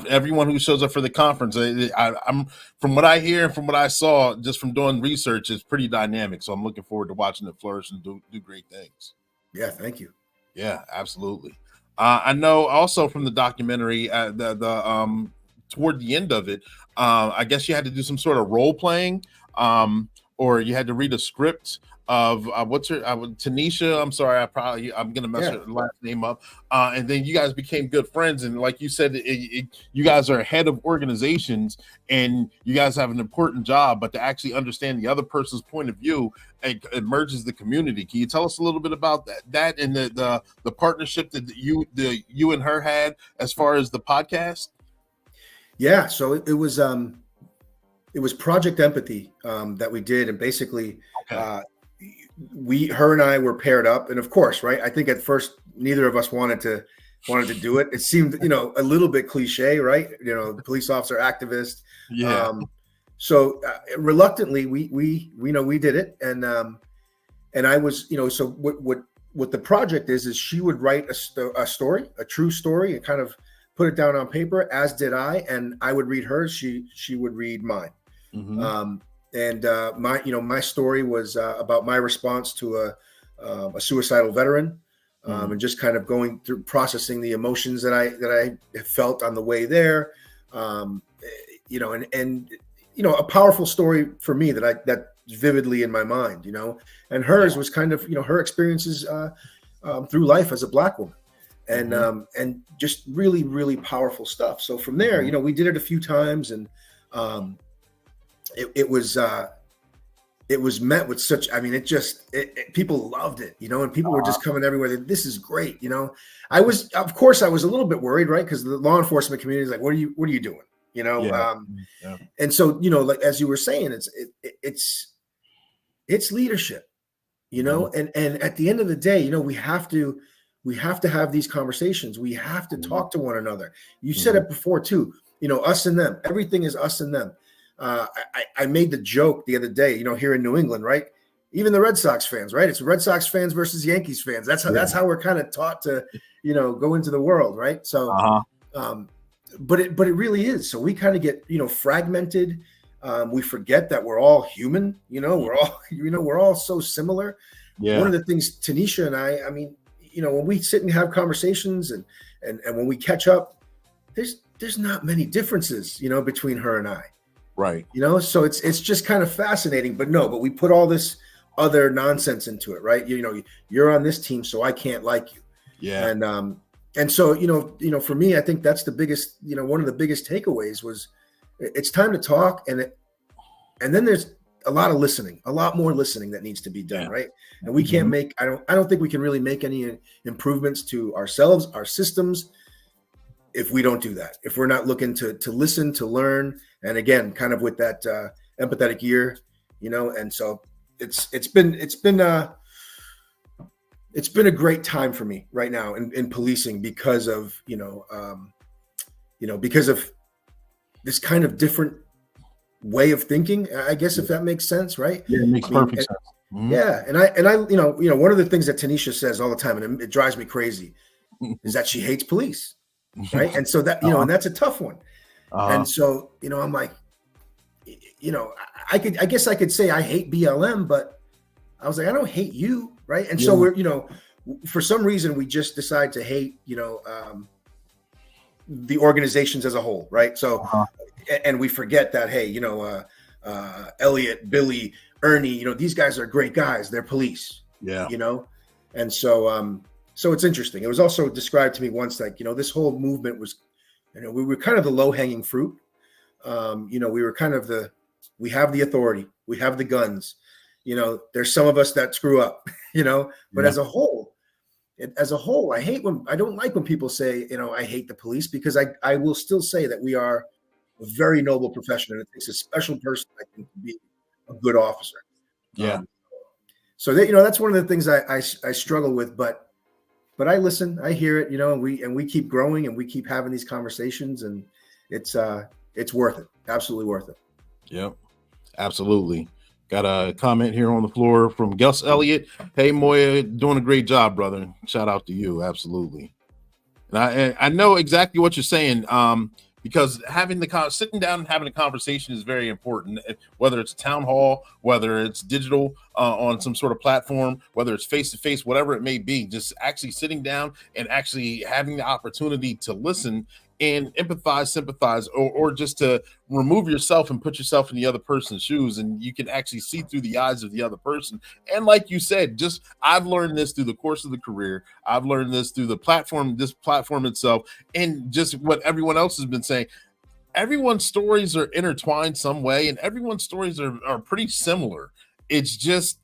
everyone who shows up for the conference. I'm from what I hear and from what I saw just from doing research, it's pretty dynamic. So I'm looking forward to watching it flourish and do great things. Yeah, thank you. Yeah, absolutely. I know also from the documentary, toward the end of it, I guess you had to do some sort of role playing, or you had to read a script of what's her Tanisha. I'm sorry, I'm gonna mess her last name up. And then you guys became good friends, and like you said, you guys are head of organizations, and you guys have an important job. But to actually understand the other person's point of view, it merges the community. Can you tell us a little bit about that and the partnership that you and her had as far as the podcast? Yeah, so it was Project Empathy that we did, and basically. Okay. Her and I were paired up, and of course, right. I think at first neither of us wanted to do it. It seemed, a little bit cliche, right? The police officer activist. Yeah. So reluctantly, we did it, and I was, so what the project is she would write a story, a true story, and kind of put it down on paper, as did I, and I would read hers. She would read mine. Mm-hmm. And my story was about my response to a suicidal veteran, and just kind of going through processing the emotions that I felt on the way there, and a powerful story for me that's vividly in my mind, and hers was kind of her experiences through life as a Black woman, and just really, really powerful stuff. So from there, we did it a few times, and it was met with such, people loved it, and people were just coming everywhere. This is great. I was a little bit worried, right? Because the law enforcement community is like, what are you doing? And so, like, as you were saying, it's leadership, and at the end of the day, we have to have these conversations. We have to talk to one another. You said it before too, us and them, everything is us and them. I made the joke the other day, here in New England, right? Even the Red Sox fans, right? It's Red Sox fans versus Yankees fans. That's how we're kind of taught to, go into the world, right? So, but it really is. So we kind of get, fragmented. We forget that we're all human. We're all so similar. Yeah. One of the things Tanisha and I mean, when we sit and have conversations and when we catch up, there's not many differences, between her and I. Right. So it's just kind of fascinating, but we put all this other nonsense into it, right? You're on this team, so I can't like you. Yeah. And so, for me, I think that's the biggest, one of the biggest takeaways was it's time to talk. And then there's a lot of listening, a lot more listening that needs to be done. Right. And we can't make, I don't think we can really make any improvements to ourselves, our systems, if we don't do that, if we're not looking to listen, to learn. And again, kind of with that empathetic ear, and so it's been a great time for me right now in policing because of, because of this kind of different way of thinking, I guess, if that makes sense. Right. Yeah, it makes perfect sense. Mm-hmm. Yeah. And I, one of the things that Tanisha says all the time, and it drives me crazy, is that she hates police. Right. And so that, and that's a tough one. And so, I'm like, I guess I could say I hate BLM, but I was like, I don't hate you. Right. And so we're, for some reason, we just decide to hate, the organizations as a whole. Right. So, and we forget that, hey, Elliot, Billy, Ernie, these guys are great guys. They're police. Yeah. And so, so it's interesting. It was also described to me once, like, this whole movement was, we were kind of the low hanging fruit. We were kind of we have the authority, we have the guns, there's some of us that screw up, but as a whole, I don't like when people say, I hate the police, because I will still say that we are a very noble profession, and it takes a special person, I think, to be a good officer. Yeah. So that, that's one of the things I struggle with, but I listen, I hear it, and we keep growing and we keep having these conversations, and it's worth it. Absolutely worth it. Yep. Absolutely. Got a comment here on the floor from Gus Elliott. Hey, Moya, doing a great job, brother. Shout out to you. Absolutely. And I know exactly what you're saying. Because sitting down and having a conversation is very important, whether it's town hall, whether it's digital on some sort of platform, whether it's face-to-face, whatever it may be, just actually sitting down and actually having the opportunity to listen and empathize, sympathize, or just to remove yourself and put yourself in the other person's shoes, and you can actually see through the eyes of the other person. And like you said, I've learned this through the course of the career. I've learned this through this platform itself, and just what everyone else has been saying. Everyone's stories are intertwined some way, and everyone's stories are pretty similar. It's just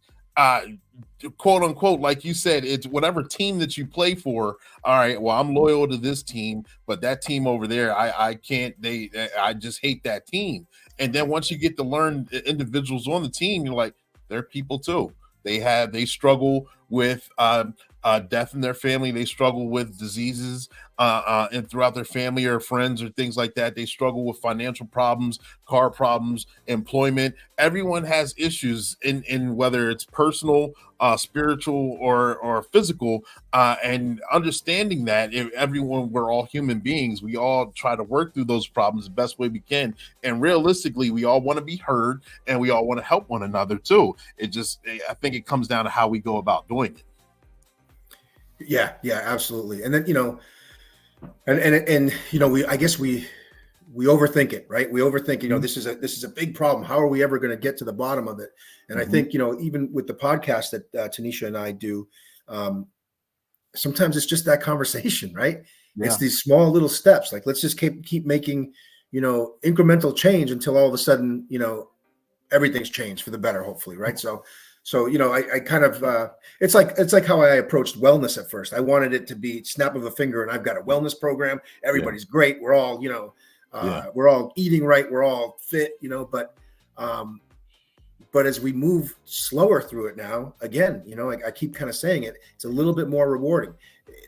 quote unquote, like you said, it's whatever team that you play for. All right, well, I'm loyal to this team, but that team over there, I can't. I just hate that team. And then once you get to learn the individuals on the team, you're like, they're people too. They struggle with death in their family. They struggle with diseases and throughout their family or friends or things like that. They struggle with financial problems, car problems, employment. Everyone has issues in whether it's personal, spiritual, or physical. And understanding that we're all human beings. We all try to work through those problems the best way we can. And realistically, we all want to be heard, and we all want to help one another too. I think it comes down to how we go about doing it. Yeah, absolutely. And then, I guess we overthink it, right? We overthink, this is a big problem. How are we ever going to get to the bottom of it? And I think, even with the podcast that Tanisha and I do, sometimes it's just that conversation, right? Yeah. It's these small little steps. Like, let's just keep making, incremental change until all of a sudden, everything's changed for the better, hopefully. Right. So, I kind of, it's like how I approached wellness at first. I wanted it to be snap of a finger, and I've got a wellness program. Everybody's great. We're all, we're all eating right. We're all fit, but as we move slower through it now, again, I keep kind of saying it, it's a little bit more rewarding.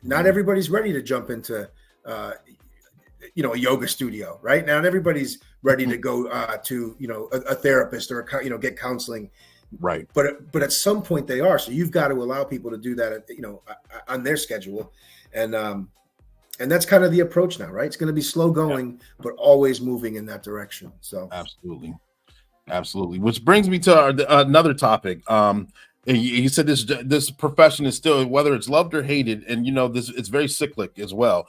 Not everybody's ready to jump into, a yoga studio, right? Not everybody's ready to go to, a therapist or, get counseling. Right. But at some point they are. So you've got to allow people to do that, on their schedule. And that's kind of the approach now, right? It's going to be slow going, but always moving in that direction. So Absolutely. Which brings me to another topic. You said this profession is still, whether it's loved or hated, and it's very cyclic as well.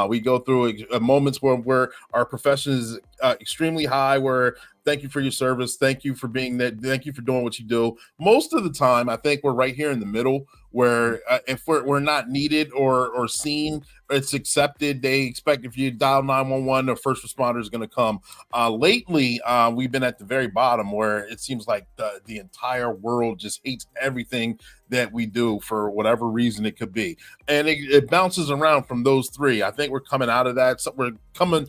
We go through moments where our profession is extremely high, where Thank you for your service. Thank you for being there. Thank you for doing what you do. Most of the time, I think we're right here in the middle where if we're not needed or seen, it's accepted. They expect if you dial 911, the first responder is going to come. Lately, we've been at the very bottom where it seems like the entire world just hates everything that we do for whatever reason it could be. And it bounces around from those three. I think we're coming out of that. So we're coming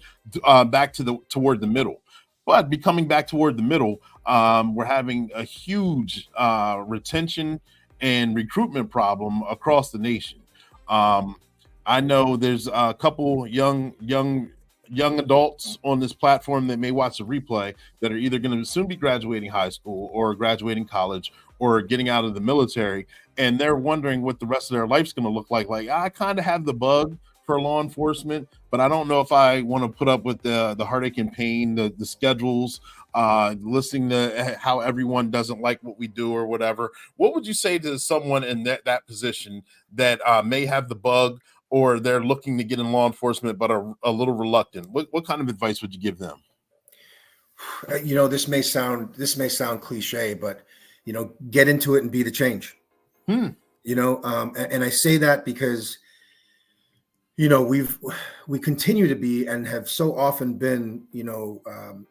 back toward the middle. But coming back toward the middle, we're having a huge retention and recruitment problem across the nation. I know there's a couple young adults on this platform that may watch the replay that are either going to soon be graduating high school or graduating college or getting out of the military, and they're wondering what the rest of their life's going to look like. Like, I kind of have the bug for law enforcement, but I don't know if I want to put up with the heartache and pain, the schedules, listening to how everyone doesn't like what we do or whatever. What would you say to someone in that position that may have the bug or they're looking to get in law enforcement but are a little reluctant? What kind of advice would you give them? This may sound cliche, but get into it and be the change. And I say that because we continue to be and have so often been,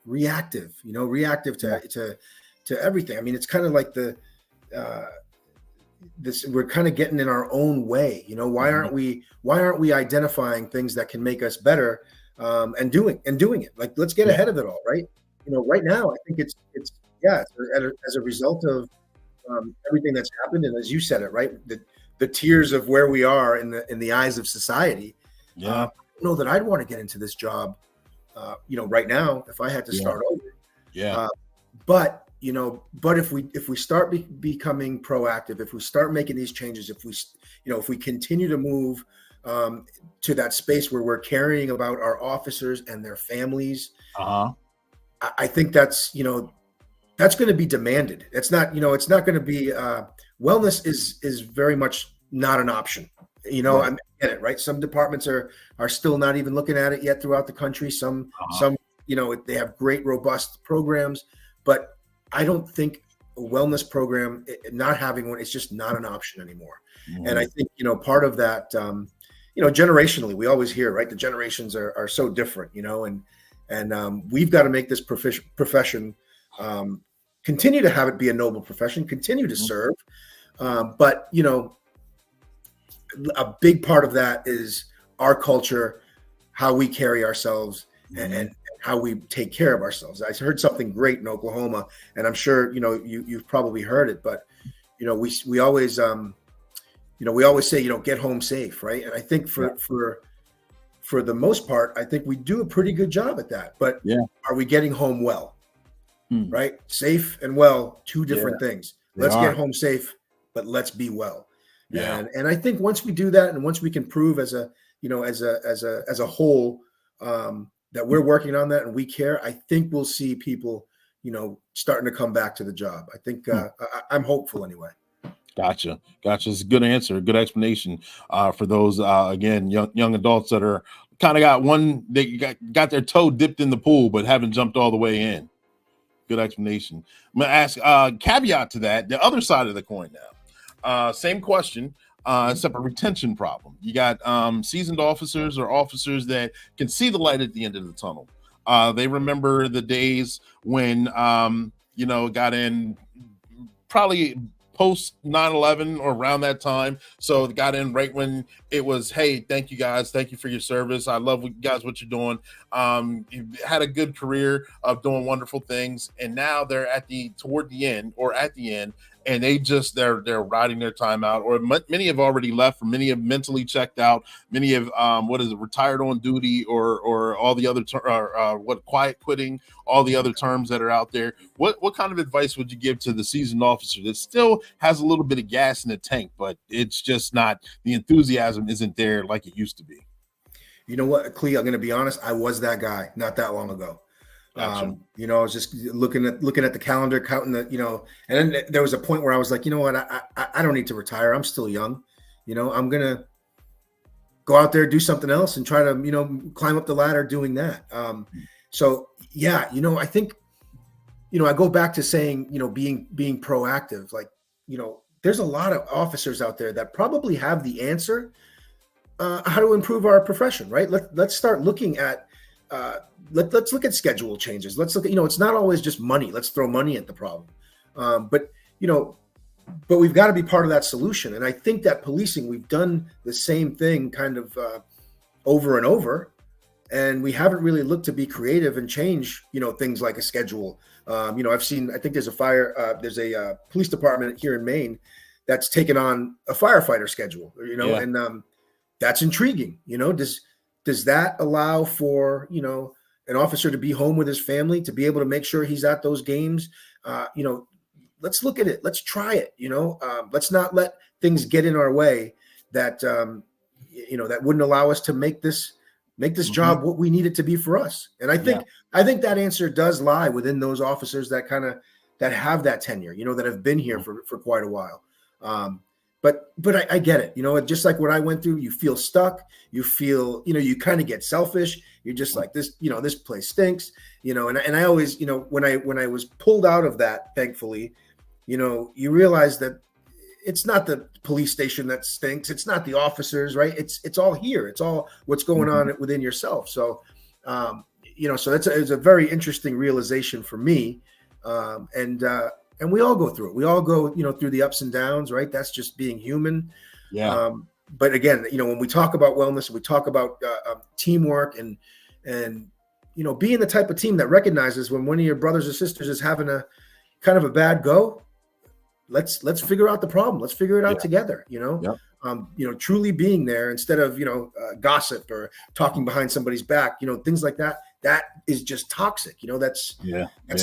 reactive to everything. I mean, it's kind of like we're kind of getting in our own way. Why aren't we identifying things that can make us better and doing it? Like, let's get ahead of it all, right? Right now, I think it's as a result of everything that's happened, and as you said it, right, the tears of where we are in the eyes of society. I don't know that I'd want to get into this job, right now if I had to start over. But if we start becoming proactive, if we start making these changes, if we continue to move to that space where we're caring about our officers and their families, I think that's going to be demanded. It's not going to be wellness is very much not an option. I get it, right? Some departments are still not even looking at it yet throughout the country. Some they have great, robust programs, but I don't think a wellness program, not having one, it's just not an option anymore. And I think, part of that, generationally, we always hear, right? The generations are so different, and we've got to make this profession continue to have it be a noble profession, continue to serve. But, a big part of that is our culture, how we carry ourselves, and how we take care of ourselves. I heard something great in Oklahoma, and I'm sure you've probably heard it, but we always say get home safe, right? And I think for the most part, I think we do a pretty good job at that. But are we getting home well? Right? Safe and well, two different things. Let's get home safe, but let's be well. And I think once we do that, and once we can prove as a whole that we're working on that and we care, I think we'll see people, starting to come back to the job. I think I'm hopeful anyway. Gotcha. It's a good answer, a good explanation for those again young adults that are kind of got their toe dipped in the pool but haven't jumped all the way in. Good explanation. I'm gonna ask caveat to that, the other side of the coin now. Same question, except a retention problem. You got seasoned officers or officers that can see the light at the end of the tunnel. They remember the days when got in probably post 9/11 or around that time. So got in right when it was, hey, thank you guys. Thank you for your service. I love what you're doing. You had a good career of doing wonderful things. And now they're toward the end, and they're riding their time out, or many have already left, or many have mentally checked out. Many have retired on duty, or all the other quiet quitting, all the other terms that are out there. What kind of advice would you give to the seasoned officer that still has a little bit of gas in the tank, but it's just not, the enthusiasm isn't there like it used to be? You know what, Clee, I'm going to be honest. I was that guy not that long ago. Gotcha. I was just looking at the calendar, counting and then there was a point where I was like, you know what, I don't need to retire. I'm still young. I'm going to go out there, do something else, and try to, climb up the ladder doing that. So yeah, I think I go back to saying, being proactive. Like, there's a lot of officers out there that probably have the answer how to improve our profession, right? Let's start looking at let's look at schedule changes. Let's look at, it's not always just money. Let's throw money at the problem. But we've got to be part of that solution. And I think that policing, we've done the same thing kind of over and over. And we haven't really looked to be creative and change, things like a schedule. I think there's a police department here in Maine that's taken on a firefighter schedule, and that's intriguing. Does that allow for, an officer to be home with his family, to be able to make sure he's at those games? Let's look at it. Let's try it. Let's not let things get in our way that, that wouldn't allow us to make this job what we need it to be for us. And I think that answer does lie within those officers that that have that tenure, that have been here for quite a while. But I get it, just like what I went through. You feel stuck, you feel, you kind of get selfish. You're just like this, this place stinks, and I always, when I was pulled out of that, thankfully, you realize that it's not the police station that stinks. It's not the officers, right? It's all here. It's all what's going on within yourself. So, so it's a very interesting realization for me. And we all go through it. We all go, through the ups and downs, right? That's just being human. Yeah. But again, when we talk about wellness, we talk about teamwork and being the type of team that recognizes when one of your brothers or sisters is having a kind of a bad go. Let's figure out the problem. Let's figure it out together. Truly being there instead of gossip or talking behind somebody's back. Things like that. That is just toxic. That's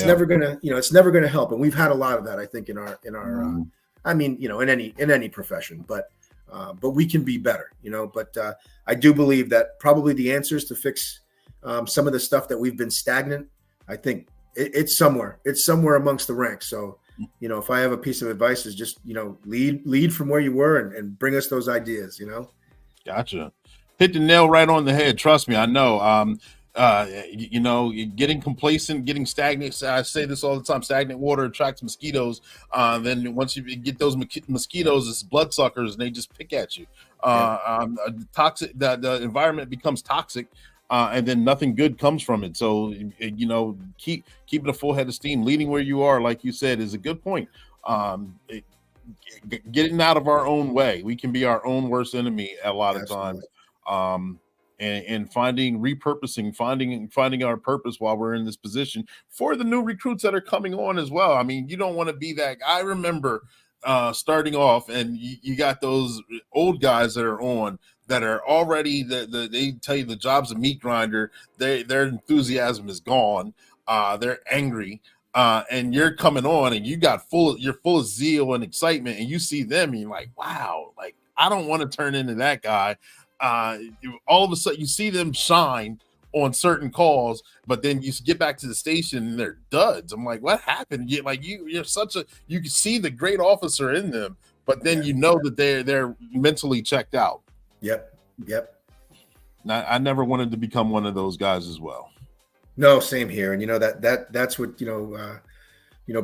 never gonna it's never gonna help. And we've had a lot of that, I think, in our in any profession. But we can be better. But I do believe that probably the answers to fix some of the stuff that we've been stagnant. I think it's somewhere amongst the ranks. So. If I have a piece of advice, is just, lead from where you were and bring us those ideas, Gotcha. Hit the nail right on the head. Trust me, I know. Getting complacent, getting stagnant. I say this all the time, stagnant water attracts mosquitoes. Then once you get those mosquitoes, it's bloodsuckers and they just pick at you. Toxic, the environment becomes toxic. And then nothing good comes from it. So, keeping a full head of steam, leading where you are, like you said, is a good point. Getting out of our own way. We can be our own worst enemy a lot of times. And repurposing, finding our purpose while we're in this position for the new recruits that are coming on as well. I mean, you don't want to be that. I remember starting off, and you got those old guys that are on that are already they tell you the job's a meat grinder. Their enthusiasm is gone. They're angry, and you're coming on, and you're full of zeal and excitement, and you see them, and you're like, wow, like I don't want to turn into that guy. All of a sudden, you see them shine on certain calls, but then you get back to the station and they're duds. I'm like, what happened? You can see the great officer in them, but then that they're mentally checked out. Yep. I never wanted to become one of those guys as well. No, same here. And that's what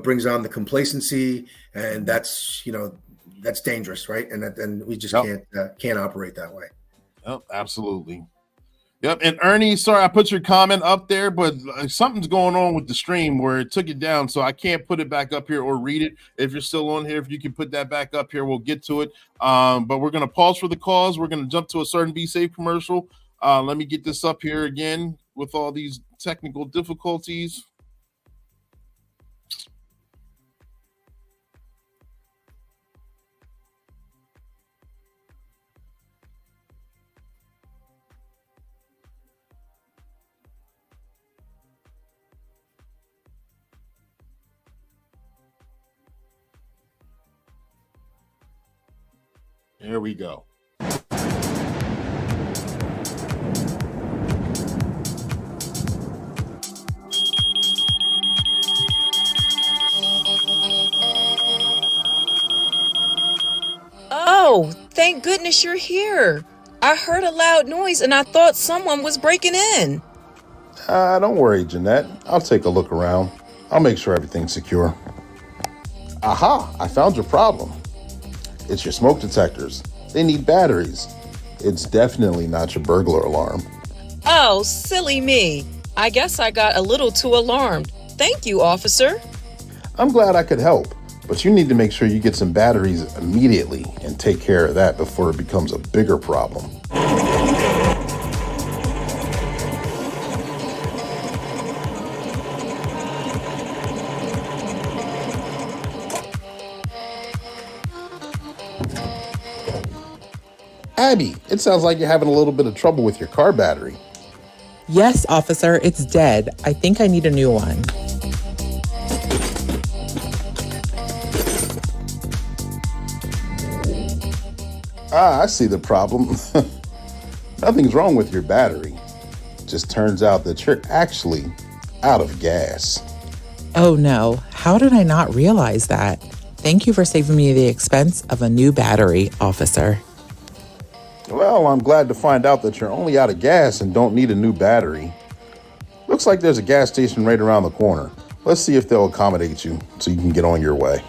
brings on the complacency, and that's dangerous, right? And we just can't operate that way. Yep, absolutely. Yep. And Ernie, sorry, I put your comment up there, but something's going on with the stream where it took it down. So I can't put it back up here or read it. If you're still on here, if you can put that back up here, we'll get to it. But we're going to pause for the cause. We're going to jump to a certain Be Safe commercial. Let me get this up here again with all these technical difficulties. There we go. Oh, thank goodness you're here. I heard a loud noise and I thought someone was breaking in. Don't worry, Jeanette. I'll take a look around. I'll make sure everything's secure. Aha, I found your problem. It's your smoke detectors. They need batteries. It's definitely not your burglar alarm. Oh, silly me. I guess I got a little too alarmed. Thank you, officer. I'm glad I could help, but you need to make sure you get some batteries immediately and take care of that before it becomes a bigger problem. Abby, it sounds like you're having a little bit of trouble with your car battery. Yes, officer, it's dead. I think I need a new one. Ah, I see the problem. Nothing's wrong with your battery. Just turns out that you're actually out of gas. Oh no, how did I not realize that? Thank you for saving me the expense of a new battery, officer. Well, I'm glad to find out that you're only out of gas and don't need a new battery. Looks like there's a gas station right around the corner. Let's see if they'll accommodate you so you can get on your way.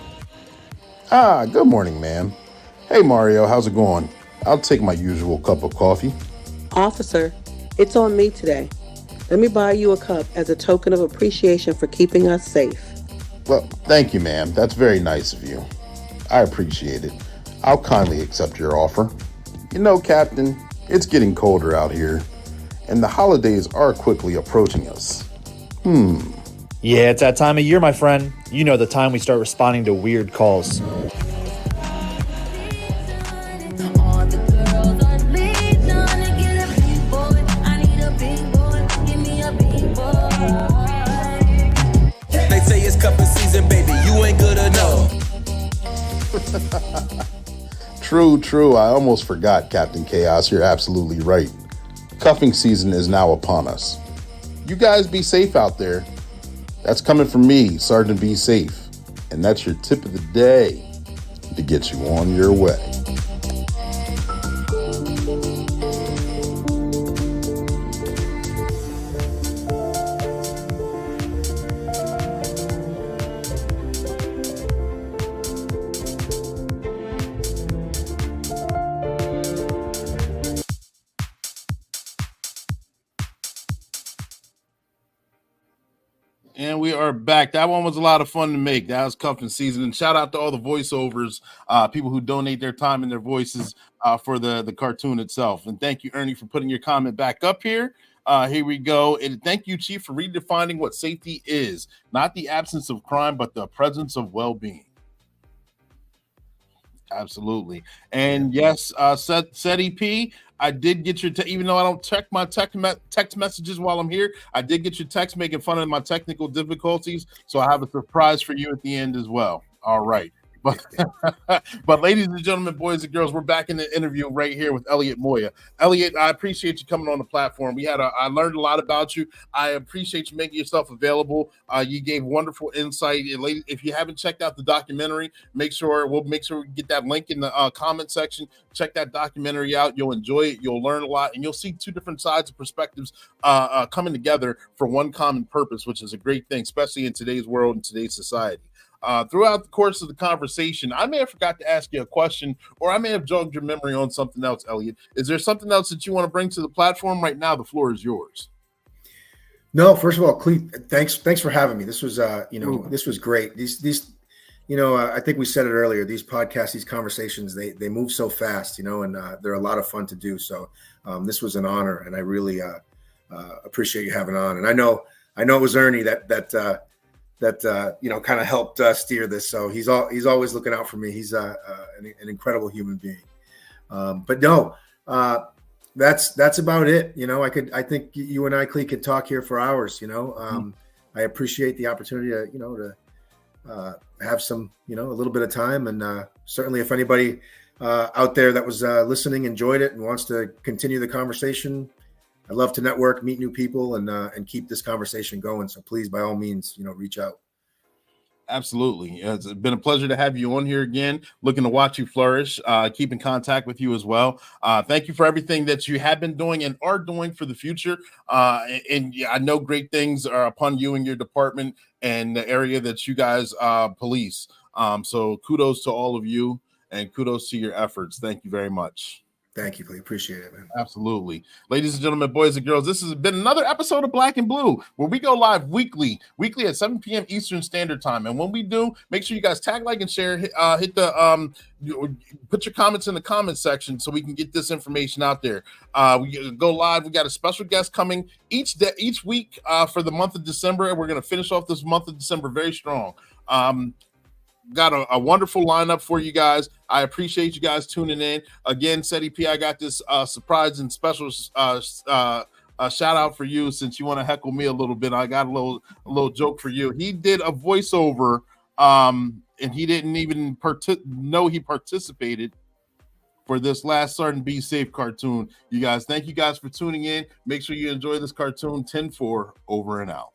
Ah, good morning, ma'am. Hey, Mario, how's it going? I'll take my usual cup of coffee. Officer, it's on me today. Let me buy you a cup as a token of appreciation for keeping us safe. Well, thank you, ma'am. That's very nice of you. I appreciate it. I'll kindly accept your offer. You know, Captain, it's getting colder out here, and the holidays are quickly approaching us. Yeah, it's that time of year, my friend. You know the time we start responding to weird calls. They say it's cuffing season, baby. You ain't good enough. True. I almost forgot, Captain Chaos. You're absolutely right. Cuffing season is now upon us. You guys be safe out there. That's coming from me, Sergeant Be Safe. And that's your tip of the day to get you on your way. And we are back. That one was a lot of fun to make. That was cuffing season. And shout out to all the voiceovers, people who donate their time and their voices for the cartoon itself. And thank you, Ernie, for putting your comment back up here. Here we go. And thank you, Chief, for redefining what safety is. Not the absence of crime, but the presence of well-being. Absolutely. And yes, SETI P, I did get your even though I don't check my text messages while I'm here, I did get your text making fun of my technical difficulties. So I have a surprise for you at the end as well. All right. But ladies and gentlemen, boys and girls, we're back in the interview right here with Elliott Moya. Elliott, I appreciate you coming on the platform. I learned a lot about you. I appreciate you making yourself available. You gave wonderful insight. And if you haven't checked out the documentary, we'll make sure we get that link in the comment section. Check that documentary out. You'll enjoy it. You'll learn a lot, and you'll see two different sides of perspectives coming together for one common purpose, which is a great thing, especially in today's world and today's society. Throughout the course of the conversation, I may have forgot to ask you a question, or I may have jogged your memory on something else, Elliott. Is there something else that you want to bring to the platform right now? The floor is yours. No, first of all, Clete, thanks for having me. This was, this was great. These, I think we said it earlier. These podcasts, these conversations, they move so fast, and they're a lot of fun to do. So this was an honor, and I really appreciate you having on. And I know it was Ernie that kind of helped steer this. So he's always looking out for me. He's an incredible human being. But no, that's about it. I think you and I, Clete, could talk here for hours. I appreciate the opportunity to have some, a little bit of time. And certainly if anybody out there that was listening enjoyed it and wants to continue the conversation, I love to network, meet new people, and keep this conversation going. So please, by all means, reach out. Absolutely. It's been a pleasure to have you on here again. Looking to watch you flourish, keep in contact with you as well. Thank you for everything that you have been doing and are doing for the future. And I know great things are upon you and your department and the area that you guys police. So kudos to all of you and kudos to your efforts. Thank you very much. Thank you, Lee. Appreciate it, man. Absolutely. Ladies and gentlemen, boys and girls, this has been another episode of Black and Blue, where we go live weekly at 7 p.m. Eastern Standard Time. And when we do, make sure you guys tag, like, and share. Hit the put your comments in the comments section so we can get this information out there. We go live. We got a special guest coming each week for the month of December, and we're going to finish off this month of December very strong. Got a wonderful lineup for you guys. I appreciate you guys tuning in. Again, Seti P, I got this surprise and special shout out for you since you want to heckle me a little bit. I got a little joke for you. He did a voiceover, and he didn't even know he participated for this last Sergeant Be Safe cartoon. You guys, thank you guys for tuning in. Make sure you enjoy this cartoon. 10-4, over and out.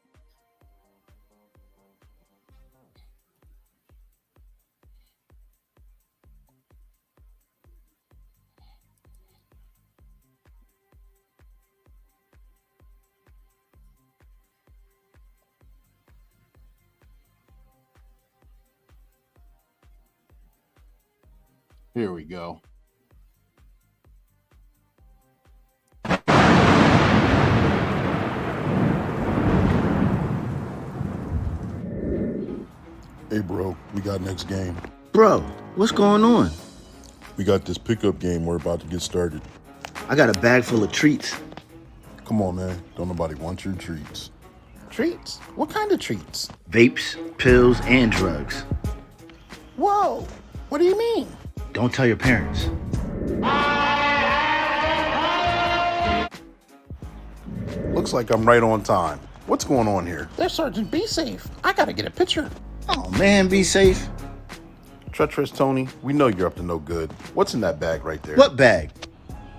Here we go. Hey, bro, we got next game. Bro, what's going on? We got this pickup game we're about to get started. I got a bag full of treats. Come on, man. Don't nobody want your treats. Treats? What kind of treats? Vapes, pills, and drugs. Whoa, what do you mean? Don't tell your parents. Looks like I'm right on time. What's going on here? There's Sergeant Be Safe. I gotta get a picture. Oh man, Be Safe. Treacherous Tony, we know you're up to no good. What's in that bag right there? What bag?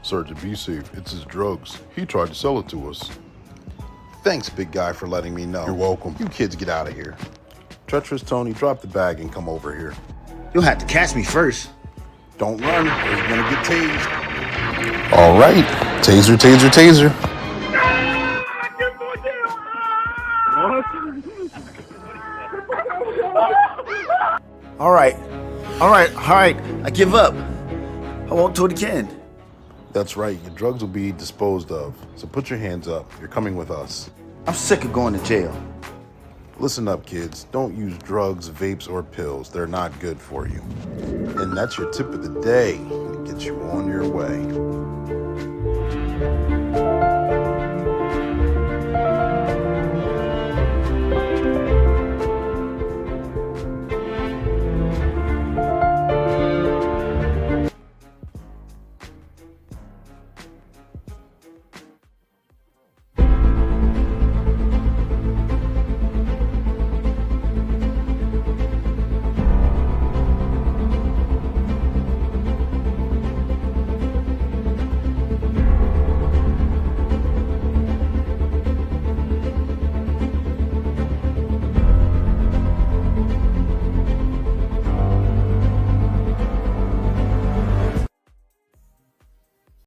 Sergeant Be Safe, it's his drugs. He tried to sell it to us. Thanks, big guy, for letting me know. You're welcome. You kids get out of here. Treacherous Tony, drop the bag and come over here. You'll have to catch me first. Don't run, or you're gonna get tased. All right. Taser, taser, taser. All right. I give up. I won't do it again. That's right. Your drugs will be disposed of. So put your hands up. You're coming with us. I'm sick of going to jail. Listen up, kids. Don't use drugs, vapes, or pills. They're not good for you. And that's your tip of the day to get you on your way.